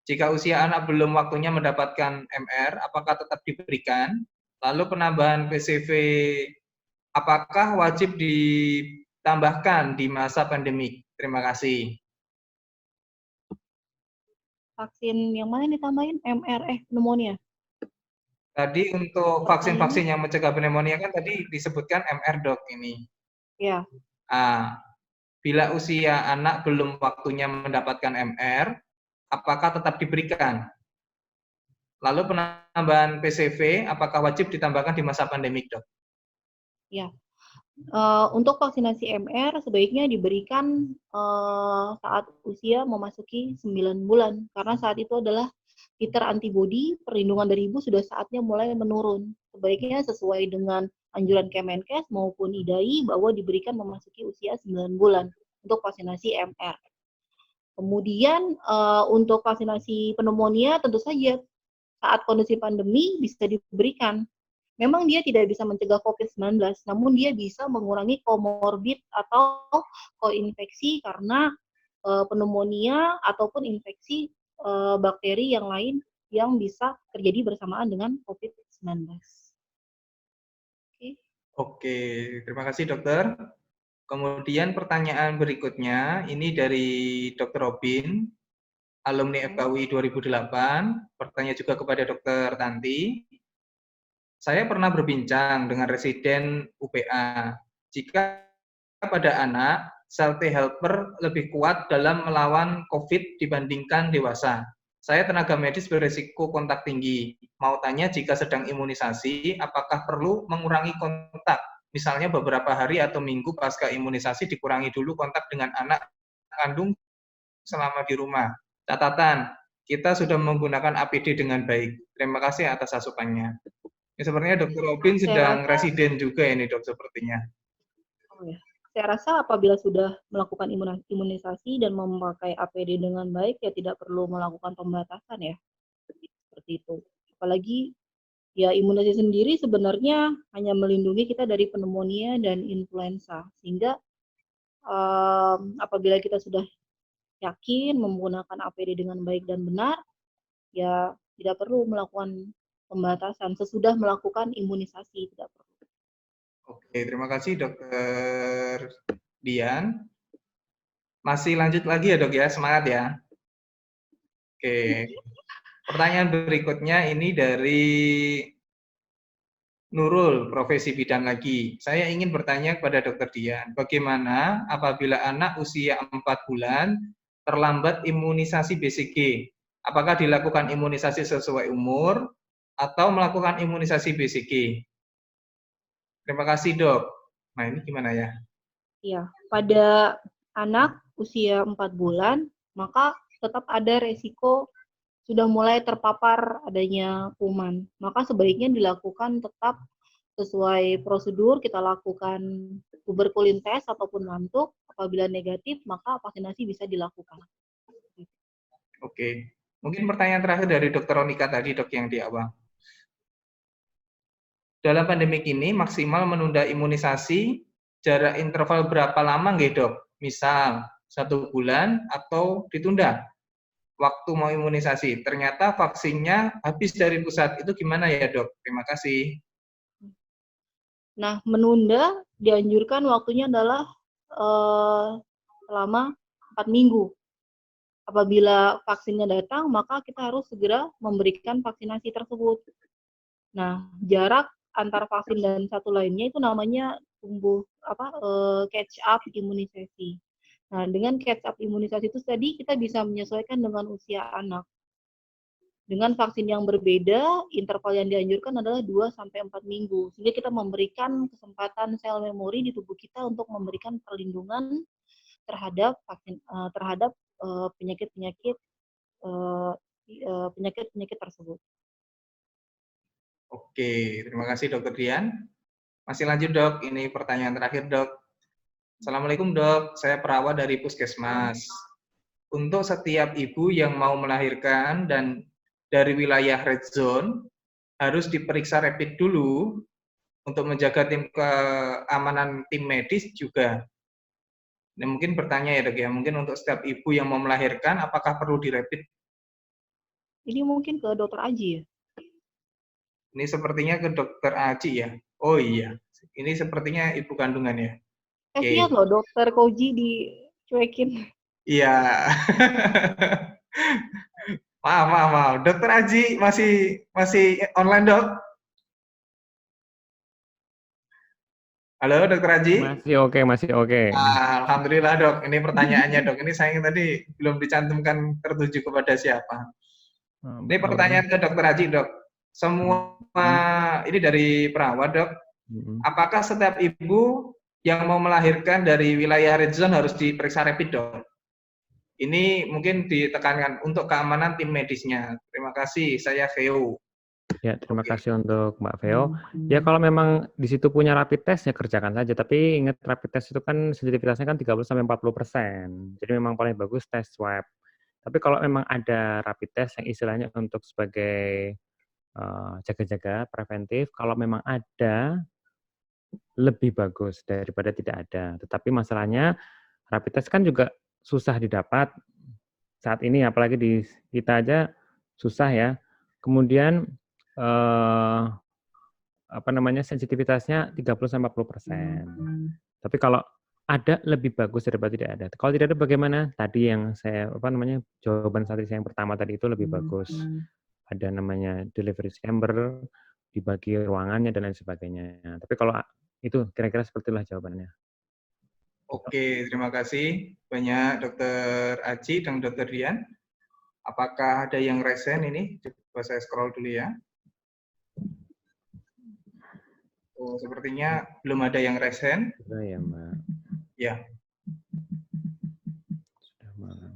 Jika usia anak belum waktunya mendapatkan MR, apakah tetap diberikan? Lalu penambahan PCV apakah wajib ditambahkan di masa pandemik? Terima kasih. Vaksin yang mana ditambahin? MR, pneumonia? Tadi untuk vaksin-vaksin yang mencegah pneumonia kan tadi disebutkan MR dok ini. Ya. Bila usia anak belum waktunya mendapatkan MR, apakah tetap diberikan? Lalu penambahan PCV, apakah wajib ditambahkan di masa pandemik, dok? Ya. Untuk vaksinasi MR sebaiknya diberikan saat usia memasuki 9 bulan. Karena saat itu adalah titer antibodi, perlindungan dari ibu sudah saatnya mulai menurun. Sebaiknya sesuai dengan anjuran Kemenkes maupun IDAI bahwa diberikan memasuki usia 9 bulan untuk vaksinasi MR. Kemudian untuk vaksinasi pneumonia tentu saja saat kondisi pandemi bisa diberikan. Memang dia tidak bisa mencegah COVID-19, namun dia bisa mengurangi komorbid atau koinfeksi karena pneumonia ataupun infeksi bakteri yang lain yang bisa terjadi bersamaan dengan COVID-19. Oke, terima kasih dokter. Kemudian pertanyaan berikutnya, ini dari Dr. Robin, alumni FKUI 2008, bertanya juga kepada Dr. Tanti. Saya pernah berbincang dengan residen UPA, jika pada anak, sel T helper lebih kuat dalam melawan COVID dibandingkan dewasa. Saya tenaga medis berisiko kontak tinggi. Mau tanya jika sedang imunisasi, apakah perlu mengurangi kontak? Misalnya beberapa hari atau minggu pasca imunisasi dikurangi dulu kontak dengan anak kandung selama di rumah. Catatan, kita sudah menggunakan APD dengan baik. Terima kasih atas asupannya. Ya, sebenarnya Dr. Robin sedang residen juga ini dok sepertinya. Oh ya. Saya rasa apabila sudah melakukan imunisasi dan memakai APD dengan baik, ya tidak perlu melakukan pembatasan ya. Seperti itu. Apalagi ya imunisasi sendiri sebenarnya hanya melindungi kita dari pneumonia dan influenza. Sehingga apabila kita sudah yakin menggunakan APD dengan baik dan benar, ya tidak perlu melakukan pembatasan sesudah melakukan imunisasi, tidak perlu. Oke, terima kasih Dokter Dian. Masih lanjut lagi ya dok ya, semangat ya. Oke, pertanyaan berikutnya ini dari Nurul, profesi bidan lagi. Saya ingin bertanya kepada Dokter Dian, bagaimana apabila anak usia 4 bulan terlambat imunisasi BCG? Apakah dilakukan imunisasi sesuai umur atau melakukan imunisasi BCG? Terima kasih dok. Nah ini gimana ya? Iya, pada anak usia 4 bulan, maka tetap ada resiko sudah mulai terpapar adanya kuman. Maka sebaiknya dilakukan tetap sesuai prosedur, kita lakukan tuberkulin test ataupun mantuk. Apabila negatif, maka vaksinasi bisa dilakukan. Oke, mungkin pertanyaan terakhir dari Dr. Ronika tadi dok yang di awal. Dalam pandemik ini maksimal menunda imunisasi jarak interval berapa lama nggih dok? Misal 1 bulan atau ditunda? waktu mau imunisasi. Ternyata vaksinnya habis dari pusat. Itu gimana ya, Dok? Terima kasih. Nah, menunda dianjurkan waktunya adalah selama 4 minggu. Apabila vaksinnya datang, maka kita harus segera memberikan vaksinasi tersebut. Nah, jarak antar vaksin dan satu lainnya itu namanya catch up imunisasi. Nah, dengan catch up imunisasi itu tadi kita bisa menyesuaikan dengan usia anak. Dengan vaksin yang berbeda, interval yang dianjurkan adalah 2-4 minggu. Sehingga kita memberikan kesempatan sel memori di tubuh kita untuk memberikan perlindungan terhadap penyakit-penyakit tersebut. Oke, terima kasih Dokter Dian. Masih lanjut Dok, ini pertanyaan terakhir Dok. Assalamualaikum Dok, saya perawat dari Puskesmas. Untuk setiap ibu yang mau melahirkan dan dari wilayah red zone, harus diperiksa rapid dulu untuk menjaga keamanan tim medis juga. Nah, mungkin bertanya ya Dok ya, mungkin untuk setiap ibu yang mau melahirkan, apakah perlu dirapid? Ini mungkin ke Dokter Aji ya? Ini sepertinya ke Dokter Aji ya. Oh iya, ini sepertinya ibu kandungan ya. Lihat loh Dokter Koji dicuekin. Iya. maaf. Dokter Aji masih online Dok? Halo Dokter Aji? Masih oke. Alhamdulillah Dok. Ini pertanyaannya Dok. Ini saya tadi belum dicantumkan tertuju kepada siapa. Ini pertanyaan ke Dokter Aji Dok. Semua ini dari perawat Dok. Apakah setiap ibu yang mau melahirkan dari wilayah red zone harus diperiksa rapid Dok? Ini mungkin ditekankan untuk keamanan tim medisnya. Terima kasih, saya Veo. Ya, terima kasih untuk Mbak Veo. Ya, kalau memang di situ punya rapid test, ya kerjakan saja. Tapi ingat, rapid test itu kan sensitivitasnya kan 30-40%. Jadi memang paling bagus tes swab. Tapi kalau memang ada rapid test yang istilahnya untuk sebagai jaga-jaga preventif, kalau memang ada, lebih bagus daripada tidak ada. Tetapi masalahnya, rapid test kan juga susah didapat saat ini, apalagi di kita aja susah ya. Kemudian sensitivitasnya 30-40%. Tapi kalau ada lebih bagus daripada tidak ada. Kalau tidak ada bagaimana? Tadi yang saya jawaban saya yang pertama tadi itu lebih bagus. Ada namanya delivery chamber, dibagi ruangannya dan lain sebagainya. Tapi kalau itu kira-kira seperti itulah jawabannya. Oke, terima kasih banyak Dokter Aji dan Dokter Dian. Apakah ada yang resen ini? Coba saya scroll dulu ya. Oh, sepertinya belum ada yang resen. Sudah ya, Mbak. Ya. Sudah malam.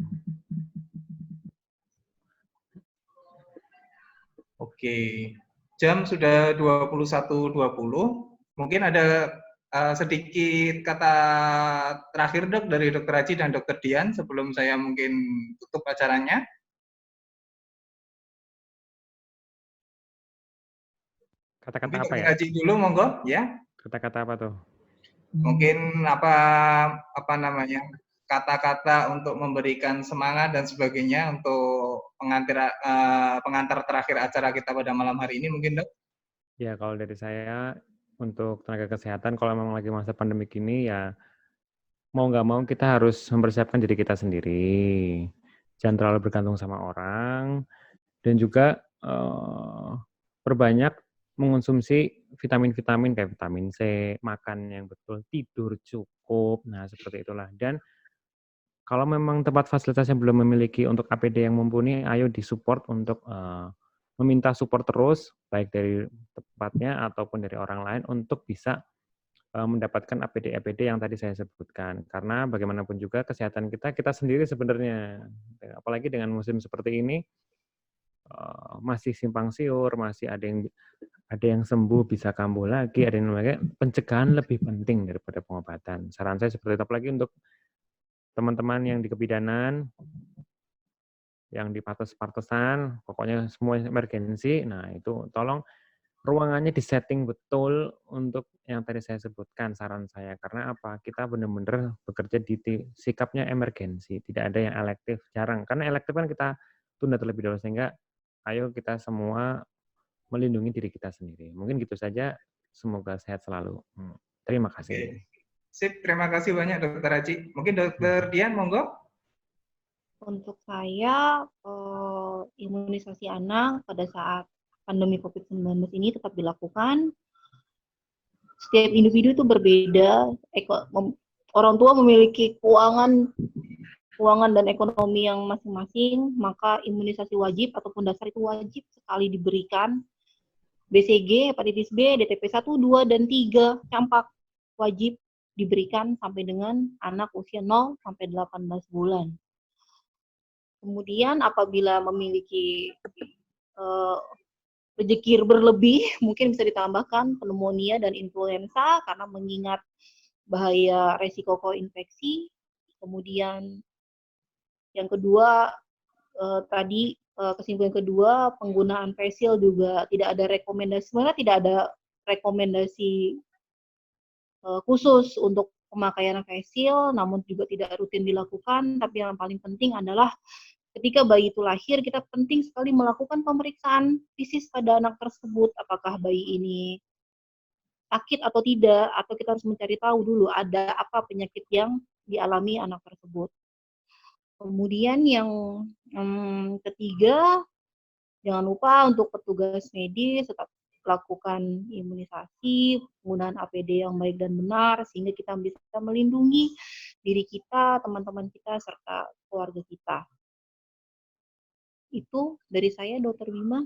Oke. Jam sudah 21.20. Mungkin ada sedikit kata terakhir Dok dari Dokter Aji dan Dokter Dian sebelum saya mungkin tutup acaranya. Kata-kata Mungkin apa Dokter ya? Aji dulu, monggo ya. Kata-kata apa tuh? Mungkin kata-kata untuk memberikan semangat dan sebagainya untuk pengantar terakhir acara kita pada malam hari ini mungkin Dok. Ya, kalau dari saya untuk tenaga kesehatan kalau memang lagi masa pandemi ini ya mau nggak mau kita harus mempersiapkan diri kita sendiri. Jangan terlalu bergantung sama orang dan juga perbanyak mengonsumsi vitamin-vitamin kayak vitamin C, makan yang betul, tidur cukup. Nah, seperti itulah. Dan kalau memang tempat fasilitasnya belum memiliki untuk APD yang mumpuni, ayo disupport untuk meminta support terus, baik dari tempatnya ataupun dari orang lain untuk bisa mendapatkan APD-APD yang tadi saya sebutkan. Karena bagaimanapun juga kesehatan kita sendiri sebenarnya, apalagi dengan musim seperti ini, masih simpang siur, masih ada yang sembuh bisa kambuh lagi, ada yang pencegahan lebih penting daripada pengobatan. Saran saya seperti itu, apalagi untuk teman-teman yang di kebidanan, yang di partes-partesan, pokoknya semua emergensi, nah itu tolong ruangannya disetting betul untuk yang tadi saya sebutkan, saran saya. Karena apa? Kita benar-benar bekerja di sikapnya emergensi, tidak ada yang elektif, jarang. Karena elektif kan kita tunda terlebih dahulu, sehingga ayo kita semua melindungi diri kita sendiri. Mungkin gitu saja, semoga sehat selalu. Terima kasih. Oke. Sip, terima kasih banyak Dokter Aji. Mungkin Dokter Dian, monggo. Untuk saya, imunisasi anak pada saat pandemi COVID-19 ini tetap dilakukan. Setiap individu itu berbeda, orang tua memiliki keuangan dan ekonomi yang masing-masing, maka imunisasi wajib ataupun dasar itu wajib sekali diberikan. BCG, hepatitis B, DTP 1, 2, dan 3, campak wajib diberikan sampai dengan anak usia 0 sampai 18 bulan. Kemudian apabila memiliki rezeki berlebih, mungkin bisa ditambahkan pneumonia dan influenza karena mengingat bahaya resiko koinfeksi. Kemudian yang kedua, kesimpulan kedua, penggunaan face shield juga tidak ada rekomendasi, sebenarnya tidak ada rekomendasi khusus untuk pemakaian face shield, namun juga tidak rutin dilakukan. Tapi yang paling penting adalah ketika bayi itu lahir, kita penting sekali melakukan pemeriksaan fisis pada anak tersebut, apakah bayi ini sakit atau tidak, atau kita harus mencari tahu dulu ada apa penyakit yang dialami anak tersebut. Kemudian yang ketiga, jangan lupa untuk petugas medis tetap lakukan imunisasi, penggunaan APD yang baik dan benar, sehingga kita bisa melindungi diri kita, teman-teman kita, serta keluarga kita. Itu dari saya, Dr. Bima.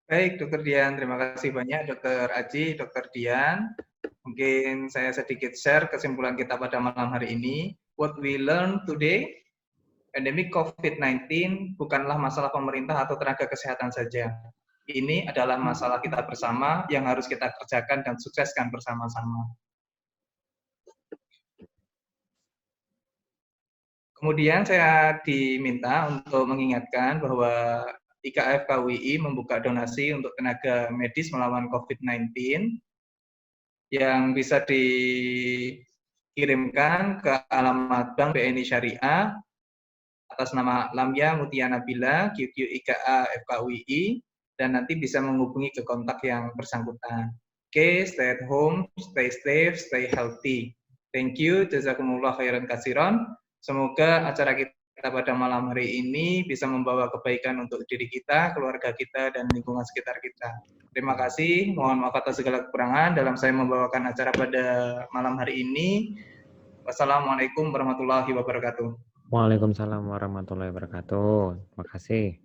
Baik, Dokter Dian. Terima kasih banyak, Dokter Aji, Dokter Dian. Mungkin saya sedikit share kesimpulan kita pada malam hari ini. What we learn today, pandemi COVID-19 bukanlah masalah pemerintah atau tenaga kesehatan saja. Ini adalah masalah kita bersama yang harus kita kerjakan dan sukseskan bersama-sama. Kemudian saya diminta untuk mengingatkan bahwa IKF KUII membuka donasi untuk tenaga medis melawan COVID-19 yang bisa dikirimkan ke alamat Bank BNI Syariah atas nama Lamia Mutia Nabila, QQ IKA FKUII, dan nanti bisa menghubungi ke kontak yang bersangkutan. Oke, stay at home, stay safe, stay healthy. Thank you, jazakumullah khairan katsiran. Semoga acara kita pada malam hari ini bisa membawa kebaikan untuk diri kita, keluarga kita, dan lingkungan sekitar kita. Terima kasih, mohon maaf atas segala kekurangan dalam saya membawakan acara pada malam hari ini. Wassalamualaikum warahmatullahi wabarakatuh. Waalaikumsalam warahmatullahi wabarakatuh. Terima kasih.